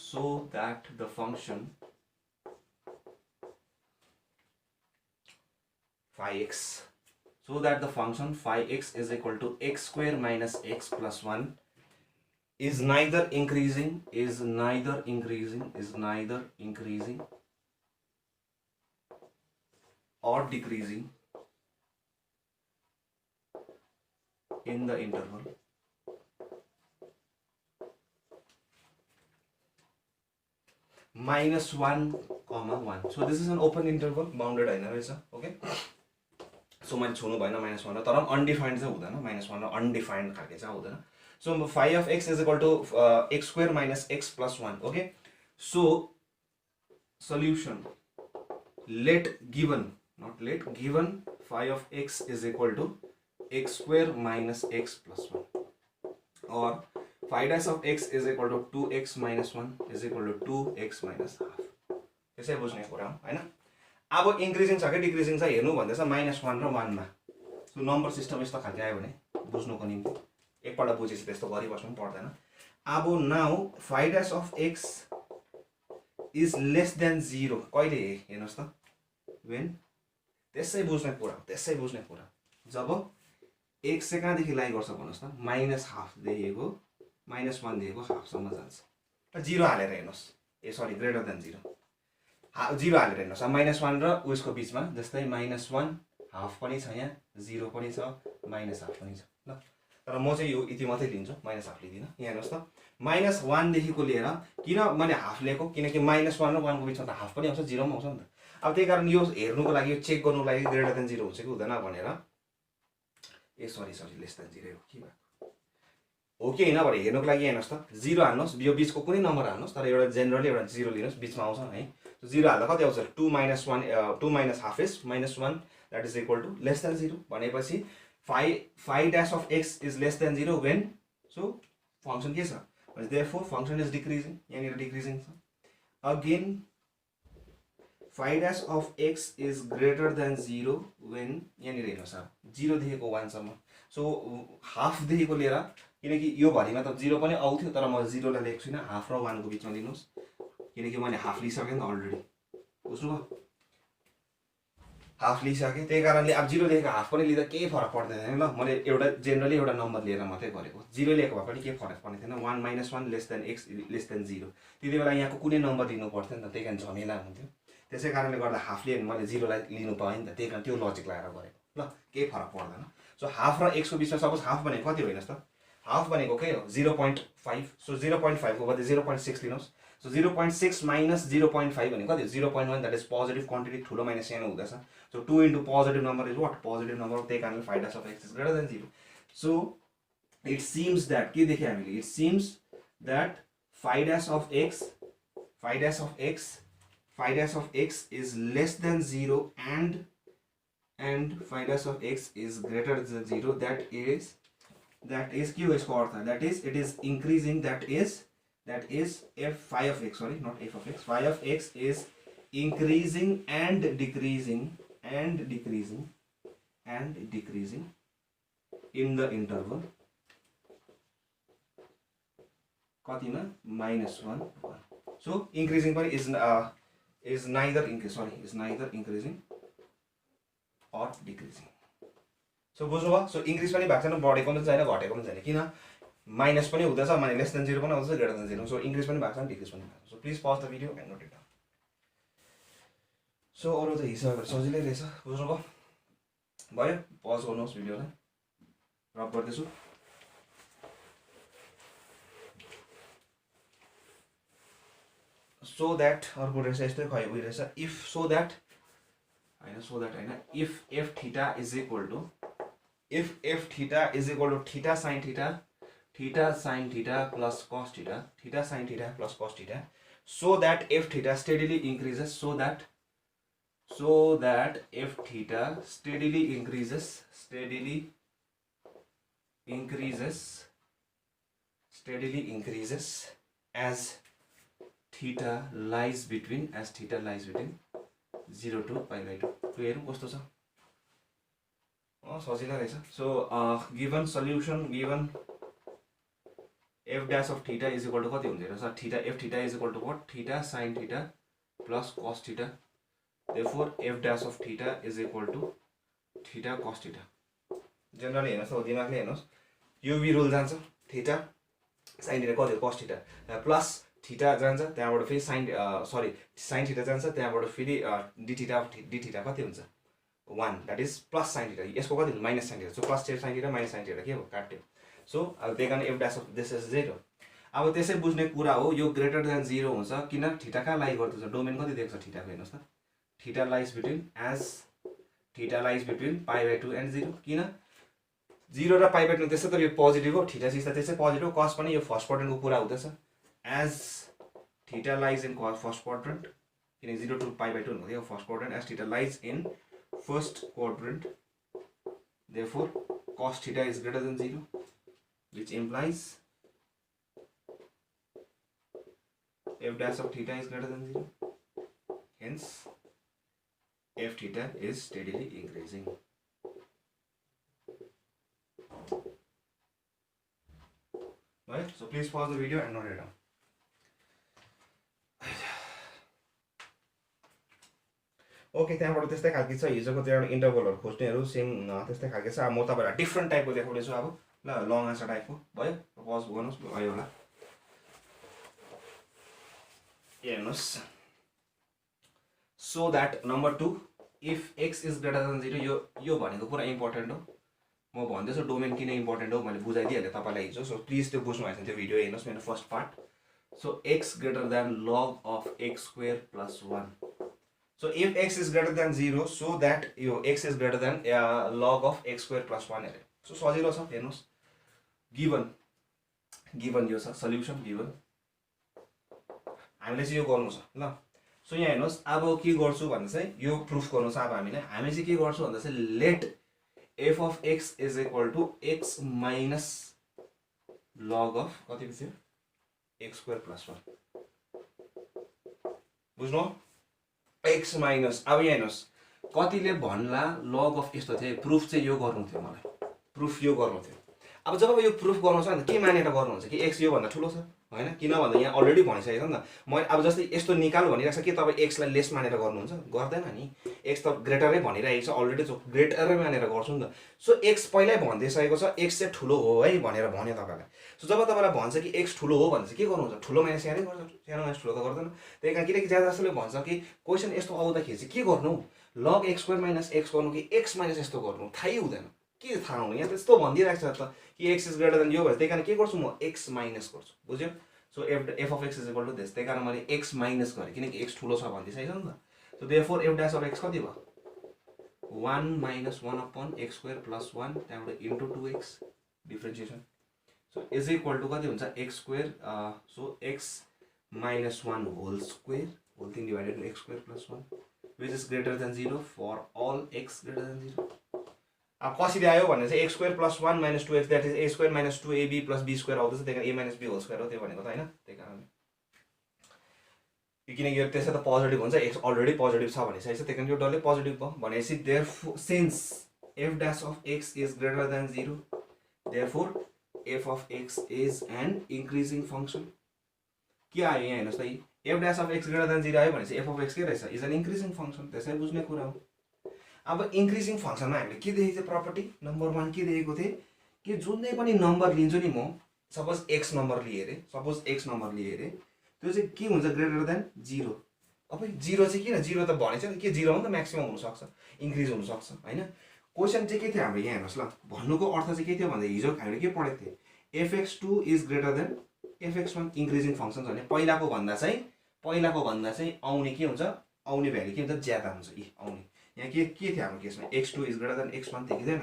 phi x is equal to x square minus x plus 1 is neither increasing or decreasing in the interval -1, 1. So this is an open interval, bounded होइन रहेछ okay so मैले छुनु भएन -1 र तर पनि undefined चाहिँ हुँदैन -1 र अनडिफाइन्ड खालके चाहिँ हुँदैन so phi of x is equal to x square minus x plus 1 okay so solution let given phi of x is equal to x square minus x plus 1 or phi dash of x is equal to 2x minus 1 is equal to 2x minus half यसै बुझ्ने कुरा हो हैन अब increasing छ कि decreasing छ हेर्नु भन्दैछ -1 र 1 मा सो नम्बर सिस्टम यस्तो खालको आयो भने बुझ्नुको निम्ति एकपल्ट बुझेपछि त्यस्तो गरिबस्नु पनि पर्दैन अब now phi dash of x is less than 0 कहिले हेर्नुस् त when त्यसै बुझ्ने कुरा जब x चाहिँ कहाँदेखि लाइ गर्छ भन्नुस् त -1/2 दिएको -1 दिएको हाफसम्म जान्छ 0 हालेर हेर्नुहोस् सरी ग्रेटर देन 0 0 हालेर हेर्नुहोस् -1 र उसको बिचमा जस्तै -1/2 पनि छ यहाँ 0 पनि छ -1/2 पनि छ ल तर म चाहिँ यो यति मात्रै लिन्छु -1/2 लिदिनँ यहाँ हेर्नुहोस् त -1 देखिको लिएर किन मैले हाफ लिएको किनकि -1 र 1 को बिचमा त हाफ पनि आउँछ 0 पनि आउँछ नि त अब त्यही कारण यो हेर्नुको लागि यो चेक गर्नुको लागि ग्रेटर देन 0 हुन्छ कि हुँदैन भनेर सरी लेस देन 0 हो के भएको हो कि होइन भने हेर्नुको लागि हेर्नुहोस् त 0 हाल्नुहोस् यो बिचको कुनै नम्बर हाल्नुहोस् तर एउटा जेनरली एउटा 0 लिनुहोस् बिचमा आउँछ है 0 हाल्दा कति आउँछ 2 - 1 2 - half is -1 that is equal to less than 0 भनेपछि phi dash of x is less than 0 when so function के छ therefore function is decreasing यहाँनिर decreasing छ again phi dash of x is greater than 0 when यहाँनिर हेर्नुहोस् 0 देखिको 1 सम्म so half देखिको लिएर किनकि यो भरिमा त 0 पनि आउँथ्यो तर म 0 लाई लेख्छु हैन हाफ र 1 को बिचमा लिनुस् किनकि मैले हाफ लिइसके नि अलरेडी बुझ्नुभयो हाफ लिइसके त्यही कारणले अब 0 लेखेको हाफ पनि लिँदा केही फरक पर्दैन हैन ल मैले एउटा जेनरली एउटा नम्बर लिएर मात्रै गरेको 0 लेखेको भए पनि केही फरक पर्ने थिएन 1 - 1 less than x less than 0 त्यति बेला यहाँको कुनै नम्बर लिनु पर्थ्यो नि त त्यही कारण झमेला हुन्थ्यो त्यसै कारणले गर्दा हाफ लिएन मैले 0 लाई लिनु पाएँ नि त त्यही कारण त्यो लजिक लगाएर गरेको ल केही फरक पर्दैन सो हाफ र x को बिचमा सपोज हाफ भनेको कति हो हेर्नुस् त हाफ भनेको के हो 0.5 सो 0.5 को बदले 0.6 लिनुस् सो 0.6 minus 0.5 भनेको कति 0.1 that is positive quantity ठुलो माइनस सानो हुँदैछ so 2 into positive number is what positive number त्यही कारणले phi dash of x is greater than 0 so it seems that के देखे हामीले it seems that phi dash of x is less than 0 and phi dash of x is greater than 0 that is के हो यसको अर्थ that is it is increasing that is phi of x sorry not f of x phi of x is increasing and decreasing in the interval कतिमा -1 1 so increasing पनि is neither increasing or decreasing so बुझ्नुभयो so increase पनि भएको छैन बढेको पनि छैन घटेको पनि छैन किन माइनस पनि हुँदैछ माने लेस देन 0 पनि आउँछ ग्रेटर देन 0 सो इन्क्रिज पनि भएको छैन डिक्रिज पनि भएको छ so please pause the video and note it down so अरु त हिसाबहरु सजिलै रहेछ बुझ्नुभयो भयो पज गर्नुहोस् भिडियोलाई रब गर्दैछु so that अर्को रहेछ यस्तै खै उयो रहेछ if so that हैन if f theta is equal to if f theta is equal to theta sin theta plus cos theta sin theta plus cos theta, so that f theta steadily increases, so that f theta steadily increases as theta lies between 0 to pi by 2. So हेरौँ कस्तो छ, सजिलो रहेछ. So given solution, given f dash of theta is equal to कति हुन्छ हेर्नुस्, theta f theta is equal to what, theta sin theta plus cos theta. Therefore f dash of theta is equal to theta cos theta. Generally हेर्नुस्, दिमागले हेर्नुस्, UV rule जान्छ, theta sin theta कति हो, cos theta plus theta जान्छ, त्यहाँबाट फेरि sin theta जान्छ, त्यहाँबाट फेरि d थीटा कति हुन्छ 1, that is plus sin theta. यसको कति हुन्छ minus sin theta. So plus sin theta minus sin theta के हो, काट्यो. So त्यही कारण f dash of this is 0. अब त्यसै बुझ्ने कुरा हो, यो ग्रेटर देन 0 हुन्छ किन, थीटा कहाँ लाई गर्छ, डोमेन कति दिएको छ थीटाको हेर्नुस् त, theta lies between pi by 2 and 0. किन 0 र पाई बाइ 2 त्यसै त यो पोजिटिभ हो, थीटा सिस्टा त्यसै पोजिटिभ, कस पनि यो फर्स्ट क्वाड्रेन्टको कुरा हुँदैछ. As theta lies in first quadrant, in 0 to pi by 2 no, first quadrant, as theta lies in first quadrant, therefore cos theta is greater than 0, which implies f dash of theta is greater than 0. Hence f theta is steadily increasing. Right? So please pause the video and note it down. Okay, त्यहाँबाट त्यस्तै खालको छ, हिजोको त्यो एउटा इन्टरभलहरू खोज्नेहरू same त्यस्तै खालको छ. अब म तपाईँलाई डिफ्रेन्ट टाइपको देखाउँदैछु. अब ल लङ आन्सर टाइपको भयो, पज गर्नुहोस्, भयो होला. हेर्नुहोस्, so that number 2 if x is greater than 0, यो भनेको पुरा इम्पोर्टेन्ट हो. म भन्दैछु डोमेन किन इम्पोर्टेन्ट हो, मैले बुझाइदिइहालेँ तपाईँलाई हिजो. सो प्लिज त्यो बुझ्नु भएछ त्यो भिडियो हेर्नुहोस्, मेरो first part. So x greater than log of x square plus 1. So if x is greater than 0, so that x is greater than log of x square plus 1 अरे. So सजिलो छ, हेर्नुहोस्, गिभन यो छ solution given, हामीले चाहिँ यो गर्नु छ ल. सो यहाँ हेर्नुहोस्, अब के गर्छु भन्दा चाहिँ यो प्रुफ गर्नु छ. अब हामी चाहिँ के गर्छु भन्दा चाहिँ late f of x is equal to x minus log of कति थियो x square plus 1. बुझ्नु, x माइनस. अब यहाँ हेर्नुहोस्, कतिले भन्ला लग अफ यस्तो थियो, प्रुफ चाहिँ यो गर्नु थियो, मलाई प्रुफ यो गर्नु थियो. अब जब यो प्रुफ गर्नु छ भने के मानेर गर्नुहुन्छ कि x यो भन्दा ठुलो छ हैन, किन भन्दा यहाँ अलरेडी भनिसकेको नि त. म अब जस्तै यस्तो निकाल भनिरहेको छ, के तपाईँ x लाई लेस मानेर गर्नुहुन्छ, गर्दैन नि. x त ग्रेटरै भनिरहेको छ अलरेडी, ग्रेटरै मानेर गर्छु नि त. सो x पहिल्यै भनिदिइसकेको छ, x चाहिँ ठुलो हो है भनेर भन्यो तपाईँलाई. सो जब तपाईँलाई भन्छ कि x ठुलो हो भने चाहिँ के गर्नुहुन्छ, ठुलो माइनस सानै गर्छ, सानो माइनस ठुलो त गर्दैन. त्यही कारण किनकि ज्यादा जसले भन्छ कि क्वेसन यस्तो आउँदाखेरि चाहिँ के गर्नु, लग x स्क्वायर माइनस x गर्नु कि x माइनस यस्तो गर्नु, थाहै हुँदैन. के थाहा हुनु, यहाँ त्यस्तो भनिदिइरहेको छ त कि x इज ग्रेटर देन यो भन्छ. त्यही कारण के गर्छु म, x माइनस गर्छु. बुझ्यो. So f of x is equal to this. त्यही कारण मैले x माइनस गरेँ किनकि x ठुलो छ भनिदिइसकेको छ नि त. So therefore f dash of x कति भयो, 1 minus 1 upon x square plus 1, त्यहाँबाट into 2x differentiation. So is equal to कति हुन्छ x square. So x minus 1 whole square, whole thing divided into x square plus 1, which is greater than 0 for all x greater than 0. अब कसरी आयो भने चाहिँ x square plus 1 minus 2x, that is a square minus 2ab plus b square आउँदैछ. त्यही कारण a minus b whole square हो त्यो भनेको त हैन. त्यही कारण किनकि यो त्यसै त पोजिटिभ हुन्छ, x अलरेडी पोजिटिभ छ भनिसकेको छ, त्यही कारण यो डल्लै पोजिटिभ भयो भनेपछि therefore since f dash of x is greater than 0, therefore f of x is an increasing function. के आयो यहाँ हेर्नुहोस् त, f dash of x greater than 0 आयो भनेपछि f of x के रहेछ, is an increasing function. त्यसै बुझ्ने कुरा हो. अब इन्क्रिजिङ फङ्सनमा हामीले के देखेको थियो, प्रपर्टी नम्बर 1 के देखेको थिए कि जुनै पनि नम्बर लिन्छु नि म, सपोज x नम्बर लिए अरे, त्यो चाहिँ के हुन्छ, ग्रेटर देन 0. अब 0 चाहिँ किन, 0 त भनेछ नि के 0 हो नि त, म्याक्सिमम हुनसक्छ, इन्क्रिज हुनसक्छ हैन. क्वेसन चाहिँ के थियो हाम्रो यहाँ हेर्नुहोस् ल, भन्नुको अर्थ चाहिँ के थियो भन्दा हिजो हामीले के पढेको थिए, fx2 is greater then fx1. Increasing function भने पहिलाको भन्दा चाहिँ आउने के हुन्छ, आउने भ्यालु के हुन्छ, ज्यादा हुन्छ. आउने यहाँ के थियो हाम्रो केसमा, x2 is greater then x1 थियो कि थिएन.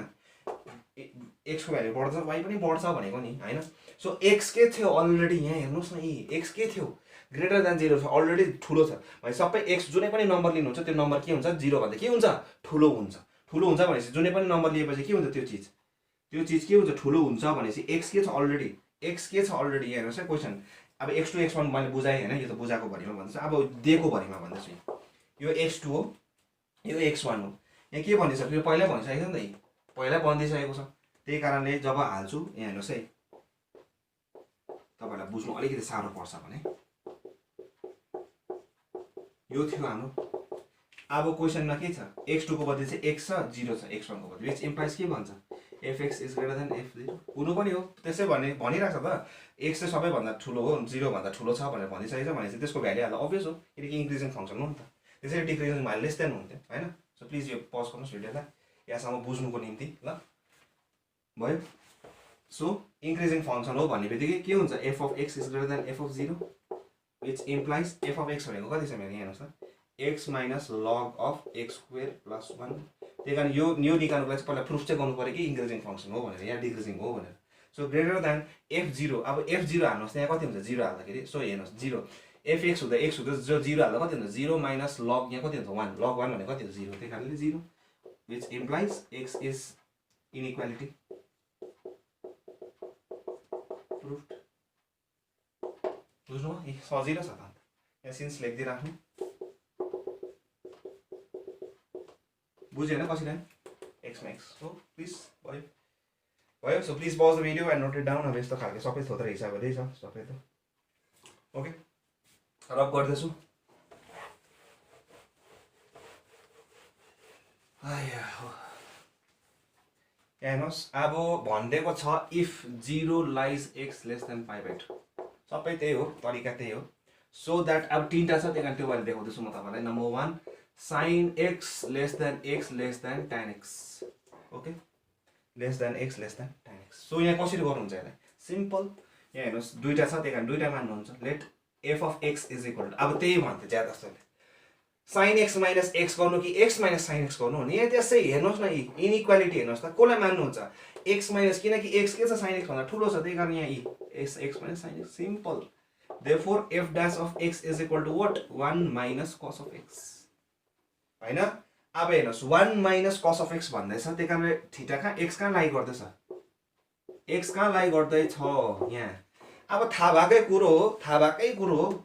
एक्सको भ्यालु बढ्छ वाइ पनि बढ्छ भनेको नि होइन। सो एक्स के थियो अलरेडी, यहाँ हेर्नुहोस् न, एक्स के थियो ग्रेटर देन 0 छ, अलरेडी ठुलो छ भने सबै एक्स जुनै पनि नम्बर लिनुहुन्छ त्यो नम्बर के हुन्छ 0 भन्दा के हुन्छ ठुलो हुन्छ। ठुलो हुन्छ भनेपछि जुनै पनि नम्बर लिएपछि के हुन्छ त्यो चिज के हुन्छ ठुलो हुन्छ भनेपछि एक्स के छ अलरेडी, एक्स के छ अलरेडी। यहाँ हेर्नुहोस् है क्वेसन, अब x2 x1 मैले बुझाएँ होइन, यो त बुझाएको भरिमा भन्दैछु, अब दिएको भरिमा भन्दैछु। यो x2 हो, यो x1 हो, यहाँ के भनिसक्यो, यो पहिल्यै भनिसकेको छ नि त, पहिल्यै भनिदिइसकेको छ। त्यही कारणले जब हाल्छु यहाँ हेर्नुहोस् है, तपाईँलाई बुझ्नु अलिकति साह्रो पर्छ भने यो थियो हाम्रो। अब क्वेसनमा के छ, x2 को बदली चाहिँ x छ, 0 छ x1 को बदली, विच इम्प्लाइज के भन्छ fx is greater then f0 हुनु पनि हो, त्यसै भनिरहेको छ त, x चाहिँ सबैभन्दा ठुलो हो 0 भन्दा ठुलो छ भनेर भनिसकेको छ भनेपछि त्यसको भ्यालु हाल्दा अभियस हो, किनकि इन्क्रिजिङ फङ्सन हो नि त। त्यसरी डिक्रिजिङ भए लेस देन हुन्थ्यो होइन। सो प्लिज यो पज गर्नुहोस् भिडियोलाई यहाँसम्म बुझ्नुको निम्ति ल भयो। सो इन्क्रिजिङ फङ्सन हो भन्ने बित्तिकै के हुन्छ f of x is greater then f of 0 which implies f of x भनेको कति छ मेरो यहाँ हेर्नुहोस् त, x minus log of x square plus 1। त्यही कारण यो निकाल्नुको लागि पहिला प्रुफ चाहिँ गर्नु पऱ्यो कि इन्क्रिजिङ फङ्सन हो भनेर, यहाँ डिक्रिजिङ हो भनेर। सो ग्रेटर देन f0, अब f0 हाल्नुहोस् यहाँ कति हुन्छ 0 हाल्दाखेरि, सो हेर्नुहोस् 0 fx हुँदा x हुँदा जो 0 हाल्दा कति हुन्छ 0 माइनस लग यहाँ कति हुन्छ 1, लग 1 भनेको कति हो 0, त्यही कारणले 0 which implies x is inequality proved. बुझ्नु भयो, सजिलो छ त अन्त, यहाँ सिन्स लेखिदिइराख्नु, बुझ्यो होइन कसरी एक्स मा एक्स। सो प्लिज भयो। So please pause the video and note it down. अब यस्तो खालको सबै थोत्रो हिसाबले छ सबै त, ओके रब गर्दैछु। हेर्नुहोस् अब भनिदिएको छ if 0 lies x less than 5/8, सबै त्यही हो, तरिका त्यही हो। सो द्याट अब तिनवटा छ, त्यही कारण त्यो मैले देखाउँदैछु म तपाईँलाई। Number 1 sin x less than tan x, okay less than x less than tan x। So यहाँ कसरी गर्नुहुन्छ यसलाई, सिम्पल, यहाँ हेर्नुहोस् दुईवटा छ त्यही कारण दुईवटा मान्नुहुन्छ। Let f of x is equal to, अब त्यही भन्थ्यो ज्यादा जस्तोले sin x माइनस x गर्नु कि x माइनस sin x गर्नु भने यहाँ त्यसै हेर्नुहोस् न, इनइक्वालिटी हेर्नुहोस् त, कसलाई मान्नुहुन्छ x माइनस, किनकि x के छ sin x भन्दा ठुलो छ, त्यही कारण यहाँ x minus sin x, simple. Therefore f dash of x is equal to what 1 minus cos of x हैन। अब हेर्नुहोस् 1 माइनस cos अफ x भन्दैछ, त्यही कारणले थीटा कहाँ x कहाँ लाई गर्दैछ, x कहाँ लाई गर्दैछ यहाँ। अब थाहा भएकै कुरो हो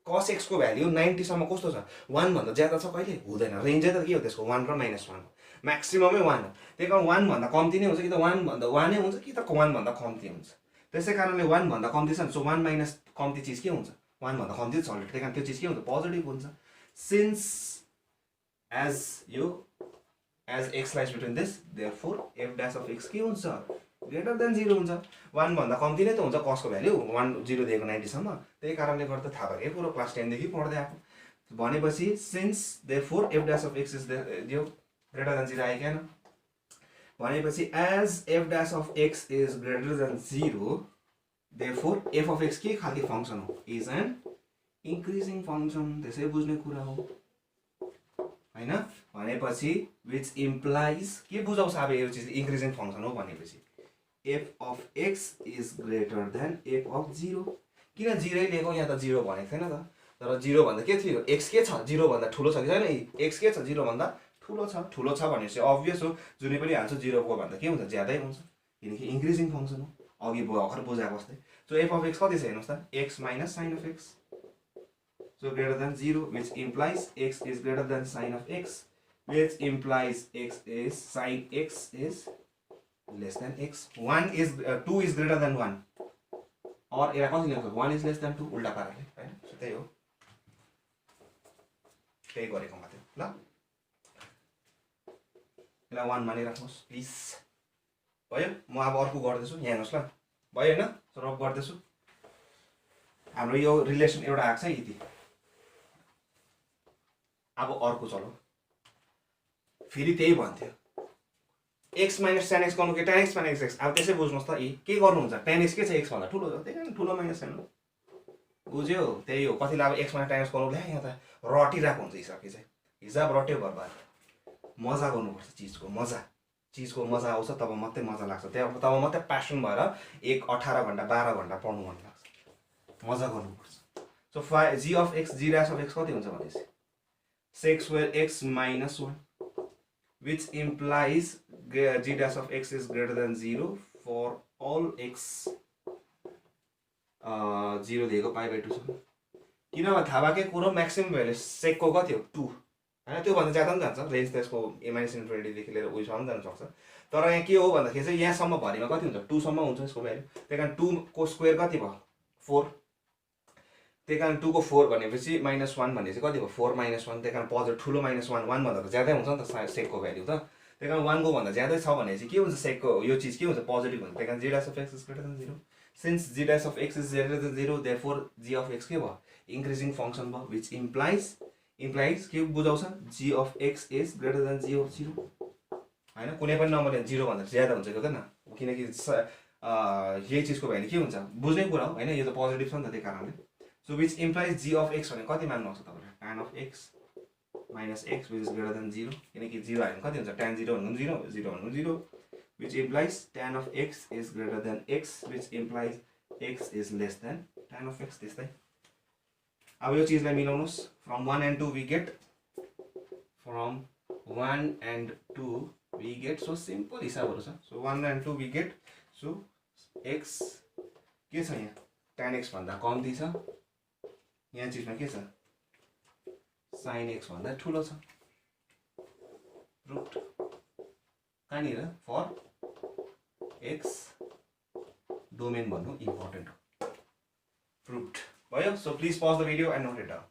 cos x को भ्याल्यु 90 सम्म कस्तो छ, 1 भन्दा ज्यादा छ कहिले हुँदैन, रेन्जै त के हो त्यसको 1 र -1 म्याक्सिममै 1 हो। त्यही कारण 1 भन्दा कम्ती नै हुन्छ कि त 1 भन्दा 1 नै हुन्छ कि त 1 भन्दा कम्ती हुन्छ। त्यसै कारणले 1 भन्दा कम्ती छ, सो 1 माइनस कम्ती चिज के हुन्छ 1 भन्दा कम्ती छ अलरेडी, त्यही कारण त्यो चिज के हुन्छ पोजिटिभ हुन्छ। Since as x lies between this, therefore f dash of x के हुन्छ ग्रेटर देन 0 हुन्छ। 1 भन्दा कम्ती नै त हुन्छ cos को भ्याल्यु 1 0 दिएको 90 सम्म, त्यही कारणले गर्दा थाहा भएकै कुरो क्लास 10 देखि पढ्दै आएको भनेपछि since therefore f dash of x is यो ग्रेटर देन 0 आइकेन भनेपछि as f dash of x is greater than 0 therefore f of x के खालको फंक्सन हो, is an increasing function, त्यसै बुझ्ने कुरा हो हैन। भनेपछि which implies के बुझाउँछ अब यो चीज increasing function हो भनेपछि f of x is greater than f of 0, किन 0 लिएको, यहाँ त 0 भनेको छैन त, तर 0 भन्दा के थियो x के छ 0 भन्दा ठुलो छ कि छैन, x के छ 0 भन्दा ठुलो छ भनेपछि अभियस हो जुनै पनि हाल्छ 0 को भन्दा के हुन्छ ज्यादै हुन्छ, किनकि increasing function हो अघि भर्खर बुझाएको जस्तै। सो f of x कति छ हेर्नुस् त x minus sin of x, so greater than 0 which implies x is greater than sin of x, which implies x is sin x is less than x, 1 is 2 is greater than 1 or era कति लेख्छ 1 is less than 2 उल्टा पाराले हैन। So त्यही हो, त्यही गरेको मात्रै ल, यसलाई 1 मानिराख्नुस् प्लिज। भयो, म अब अर्को गर्दैछु, यहाँ हेर्नुस् ल, भयो हैन, रब गर्दैछु। हाम्रो यो रिलेसन एउटा आएको छ यति। अब अर्को चलो, फेरि त्यही भन्थ्यो x माइनस tan x गर्नु के tan x माइनस x, अब त्यसै बुझ्नुस् त के गर्नुहुन्छ, tan x के छ x भन्दा ठुलो छ, त्यही कारण ठुलो माइनस छैन, बुझ्यो त्यही हो। कतिले अब x माइनस tan x गर्नु ल्या यहाँ त रटिरहेको हुन्छ हिसाब, कि चाहिँ हिसाब रट्यो बर्बाद, मजा गर्नुपर्छ चिजको, मजा चिजको मजा आउँछ तब मात्रै मजा लाग्छ, त्यहाँ तब मात्रै प्यासन भएर 18 घन्टा 12 घन्टा पढ्नु मन लाग्छ, मजा गर्नुपर्छ। So g of x g dash of x कति हुन्छ भनेपछि sec square x minus 1 which implies g dash of x is greater than 0 for all x 0 दिएको π/2 छ। किनभने थाहा भएकै कुरो म्याक्सिमम भ्यालु सेकको कति हो 2 हैन, त्योभन्दा ज्यादा पनि जान्छ, रेन्ज त्यसको -इन्फिनिटीदेखि लिएर उयोसम्म जान सक्छ। तर यहाँ के हो भन्दाखेरि चाहिँ यहाँसम्म भरिमा कति हुन्छ 2 सम्म हुन्छ यसको भ्यालु, त्यही कारण 2 को स्क्वायर कति भयो 4, त्यही कारण 2 को 4 भनेपछि -1 भनेपछि कति भयो 4 - 1, त्यही कारण पोजिटिभ ठुलो -1 1 भन्दा त ज्यादै हुन्छ नि त सेकको भ्यालु त, त्यही कारण 1 को भन्दा ज्यादै छ भनेपछि के हुन्छ सेकको यो चिज के हुन्छ पोजिटिभ हुन्छ, त्यही कारण g dash of x is greater than 0 since g dash of x is greater than 0 therefore g of x के भयो increasing function भयो which implies के बुझाउँछ g of x is greater than g of 0 हैन, कुनै पनि number 0 भन्दा ज्यादा हुन्छ कि हुँदैन, किनकि यही चिजको भ्यालु के हुन्छ बुझ्ने कुरा हो हैन, यो त पोजिटिभ छ नि त त्यही कारणले। So which implies g of x भने कति मान्नुहुन्छ तपाईहरु tan of x minus x which is greater than 0, किनकि 0 हाल्नु कति हुन्छ tan 0 भन्नु 0 0 भन्नु 0 which implies tan of x is greater than x which implies x is less than tan of x। त्यस्तै अब यो चीजलाई मिलाउनुस्, from 1 and 2 we get so simple हिसाबहरु छ। So 1 and 2 we get so x के छ यहाँ tan x भन्दा कम्ती छ, यहाँ चिजमा के छ sin x भन्दा ठुलो छ, प्रुभड कहाँनिर फर x डोमेन भन्नु इम्पोर्टेन्ट हो, प्रुभड भयो। So please pause the video and note it down.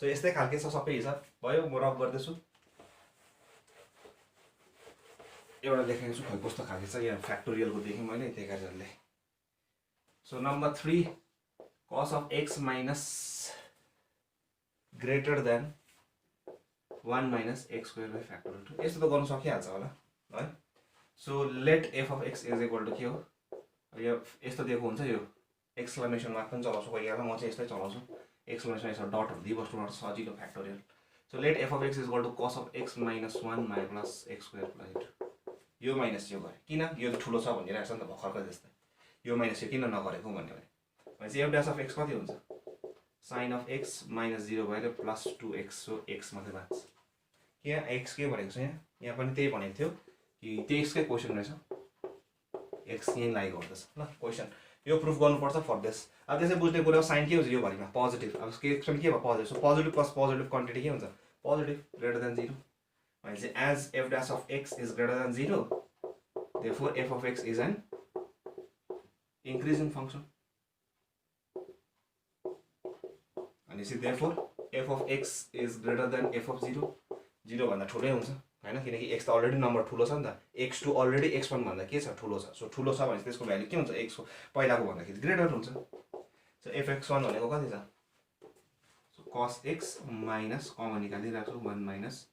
So यस्तै खालके छ सबै हिसाब भयो, म रफ गर्दैछु, एउटा लेखेको छु खै कस्तो खालके छ, यहाँ फ्याक्टोरियलको देखेँ मैले त्यही कारणले। So number 3 cos of x minus greater than 1 minus x square by factorial 2, यस्तो त गर्न सकिहाल्छ होला है। So let f of x is equal to के हो, यो यस्तो दिएको हुन्छ, यो एक्सक्लेमेसन मार्क पनि चलाउँछु कोही बेला, म चाहिँ यस्तै चलाउँछु एक्सक्लेमेसन यसो डटहरु दिइबस्नु सजिलो factorial. So let f of x is equal to cos of x minus 1 plus x square plus 2, यो माइनस यो गरे किन यो त ठुलो छ भनिरहेको छ नि त भर्खरको जस्तै, यो माइनस यो किन नगरेको भन्ने भनेपछि f dash of x कति हुन्छ sin of x minus 0 भएर plus 2x, सो x मात्रै बाँच्छ, यहाँ x के भनेको छ, यहाँ पनि त्यही भनेको थियो कि त्यसकै क्वेशन रहेछ, x यही लागि गर्दैछ ल क्वेशन, यो प्रुफ गर्नुपर्छ फर दिस। अब त्यसै बुझ्ने कुरा साइन के हुन्छ यो भरिमा पोजिटिभ, अब क्वेशन के भयो positive, so positive plus positive quantity के हुन्छ पोजिटिभ ग्रेटर देन 0 भनेपछि as f dash of x is greater than 0 therefore f of x is an increasing function, and therefore f of x is greater than f of 0, 0 भन्दा ठुलै हुन्छ हैन, किनकि x त already number ठुलो छ नि त, x2 अलरेडी x1 भन्दा के छ ठुलो छ, सो ठुलो छ भने त्यसको भ्यालु के हुन्छ x को पहिलाको भन्दाखेरि ग्रेटर हुन्छ। सो fx1 भनेको कति छ, so cos x minus common निकालिराख्छु 1 minus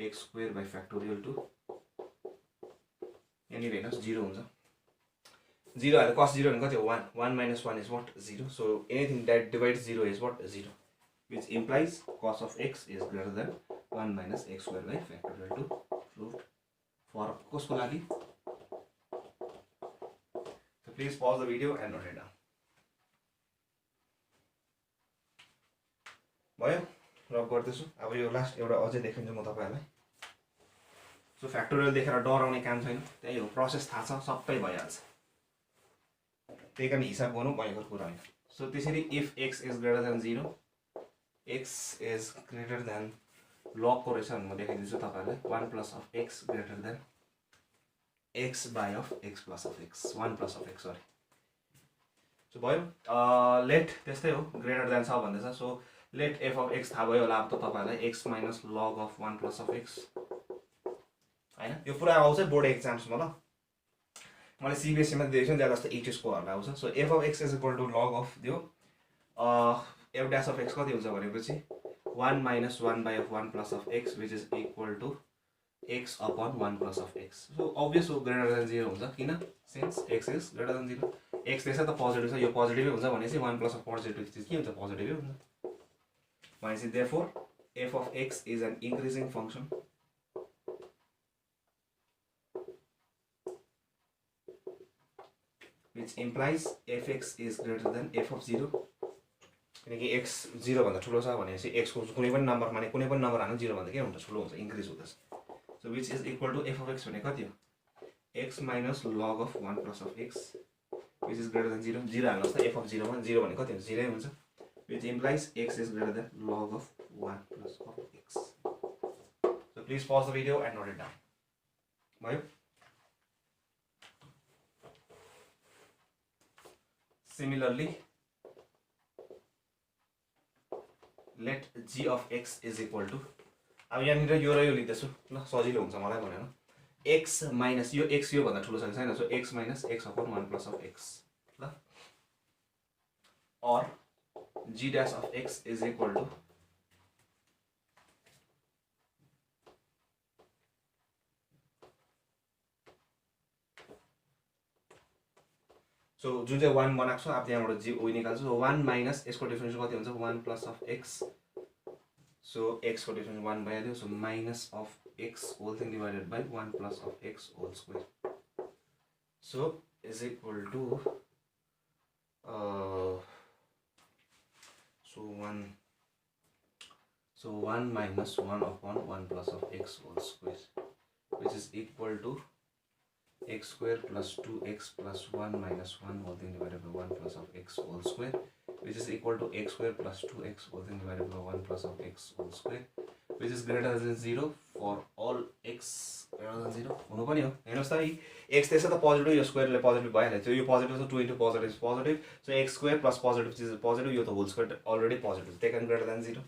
x square by factorial 2, यहाँनिर हेर्नुहोस् 0 हुन्छ, 0 हाले cos 0 भने कति हो 1, 1 minus 1 is what 0, so anything that divides 0 is what 0, which implies cos of x is greater than 1 minus x square by factorial 2, proved for कसको लागि। So please pause the video and note it down। भयो rough गर्दैछु, अब यो last एउटा अझै देखाउँछु म तपाईहरुलाई। सो फ्याक्टोरियल देखेर डराउने काम छैन, त्यही हो प्रोसेस थाहा छ सबै भइहाल्छ, त्यही कारण हिसाब गर्नु भएको कुरा हैन। सो त्यसरी if x is greater than 0, x is greater than log को रहेछ भने म देखाइदिन्छु तपाईहरुलाई 1 plus of x greater than x by of x plus of x, 1 plus of x sorry. So भयो लेट त्यस्तै हो ग्रेटर देन छ भन्दैछ, so let f of x थाहा भयो होला अब त तपाईहरुलाई x minus log of 1 plus of x हैन, यो पुरा आउँछ बोर्ड एक्जाम्समा ल, मैले सीबीएसई मा दिएको छु ज्यादा जस्तो एचएस को हरुलाई आउँछ। So f of x is equal to log of दियो f dash of x कति हुन्छ भनेपछि 1 minus 1 by of 1 plus of x which is equal to x upon 1 plus of x, so obvious हो greater than 0 हुन्छ, किन since x is greater than 0, x त्यसै त positive छ, यो पोजिटिभै हुन्छ भनेपछि 1 plus of पोजिटिभ चिज के हुन्छ पोजिटिभै हुन्छ भनेपछि therefore f of x is an increasing function which implies fx is greater than f of 0 किनकि x 0 भन्दा ठुलो छ भनेपछि x को कुनै पनि नम्बर माने कुनै पनि नम्बर हाल्नु 0 भन्दा के हुन्छ ठुलो हुन्छ इन्क्रिज हुँदैछ so which is equal to f of x भने कति हो x minus log of 1 plus of x which is greater than 0 0 हाल्नुस् त f of 0 मा 0 भने कति हुन्छ 0 हुन्छ which implies x is greater than log of 1 plus of x so please pause the video and note it down भयो similarly let g of x is equal to अब यहाँनिर यो र यो लिदैछु ल सजिलो हुन्छ मलाई भनेर x minus यो x यो भन्दा ठुलो छ छैन so x minus x upon 1 plus of x ल or g dash of x is equal to so जुन चाहिँ 1 बनाएको छ अब त्यहाँबाट g o निकाल्छु so 1 minus यसको डिफरेन्स कति हुन्छ 1 plus of x so x को डिफरेन्स 1 भइहाल्यो so minus of x whole thing divided by 1 plus of x whole square so is equal to so 1 minus 1 upon 1 plus of x whole square which is equal to x square plus 2x plus 1 minus 1 whole thing divided by 1 plus of x whole square which is equal to x square plus 2x whole thing divided by 1 plus of x whole square which is greater than 0 for all x greater than 0 हुनु पनि हो हेर्नुस् त x त्यसै त positive यो स्क्वायरले positive भइहाल्यो त्यो यो पोजिटिभ छ 2 into positive is positive so x square plus positive is positive यो त होल स्क्वायर अलरेडी पोजिटिभ त्यही कारण ग्रेटर देन 0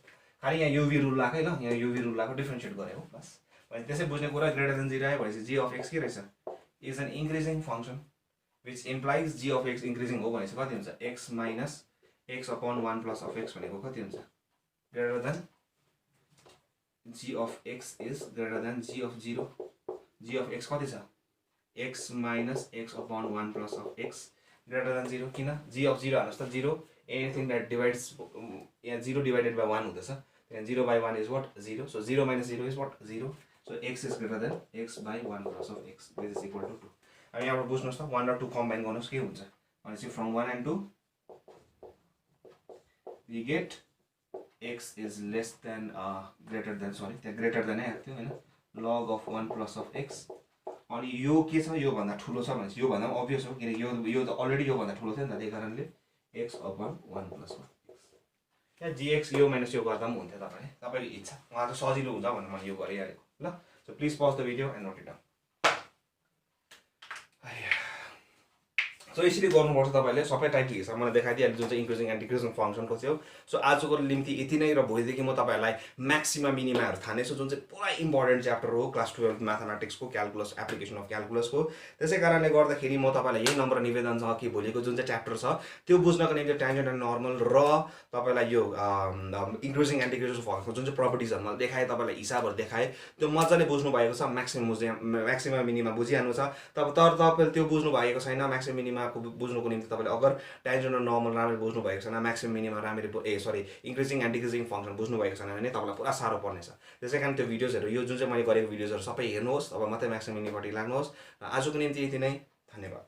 खाली यहाँ uv रुल लाकै ल यहाँ uv रुल लाको डिफरेन्शिएट गरे हो बस भने त्यसै बुझ्ने कुरा ग्रेटर देन 0 आयो भनेपछि g of x के रहेछ is an increasing function which implies g of x increasing हो भनेपछि कति हुन्छ x minus x upon 1 plus of x भनेको कति हुन्छ greater than g of x is greater than g of 0 g of x कति छ x minus x upon 1 plus of x greater than 0 किन g of 0 हाल्नुस् त 0 anything that divides यहाँ 0 divided by 1 हुँदैछ then 0 by 1 is what 0 so 0 minus 0 is what 0 so x is greater than x by 1 plus of x which is equal to 2 अब यहाँबाट बुझ्नुस् त 1 र 2 combine गर्नुस् के हुन्छ भनेपछि from 1 and 2 we get x is less than greater than sorry त्यहाँ greater than आएको थियो हैन log of 1 plus of x अनि यो के छ यो भन्दा ठुलो छ भनेपछि यो भन्दा पनि obvious हो किन यो त अलरेडी यो भन्दा ठुलो थियो नि त त्यही कारणले x upon 1 plus of x यहाँ gx यो माइनस यो गर्दा पनि हुन्थ्यो तपाईको इच्छा उहाँ त सजिलो हुन्छ भनेर मैले यो गरिहालेको ल so please pause the video and note it down so यसरी गर्नुपर्छ तपाईले सबै टाइपको हिसाब मलाई देखाइदिहाल्छु जुन चाहिँ इन्क्रिजिङ एन्ड डिक्रिजिङ फंक्सनको थियो सो आजको निम्ति यति नै र भोलिदेखि म तपाईहरुलाई म्याक्सिमा मिनिमाहरु थानेछु जुन चाहिँ पुरा इम्पोर्टेन्ट च्याप्टर हो क्लास 12 म्याथमेटिक्सको क्याल्कुलस एप्लिकेसन अफ क्याल्कुलसको त्यसै कारणले गर्दाखेरि म तपाईलाई यही नम्बर निवेदन छ कि भोलिको जुन चाहिँ च्याप्टर छ त्यो बुझ्नको निम्ति ट्यान्जेन्ट एन्ड नर्मल र तपाईलाई यो इन्क्रिजिङ एन्ड डिक्रिजिङ फंक्सको जुन चाहिँ प्रपर्टिजहरु मैले देखाए तपाईलाई हिसाबहरु देखाए त्यो मज्जाले बुझ्नु भएको छ म्याक्सिमम मिनिमा बुझिहाल्नु छ तर तपाईले त्यो बुझ्नु भएको छैन म्याक्सिमम मिनिमा बुझ्नुको निम्ति तपाईले अगर ट्यान्जेन्ट र नर्मल राम्ररी बुझ्नु भएको छैन म्याक्सिमम मिनिमम राम्ररी इन्क्रिजिङ एन्ड डिक्रिजिङ फंक्सन बुझ्नु भएको छैन भने तपाईलाई पुरा साह्रो पर्नेछ त्यसैकारण त्यो भिडियोजहरु यो जुन चाहिँ मैले गरेको भिडियोजहरु सबै हेर्नुहोस् अब मात्रै म्याक्सिमम मिनिमपटि लाग्नुहोस् र आजको निम्ति यति नै धन्यवाद।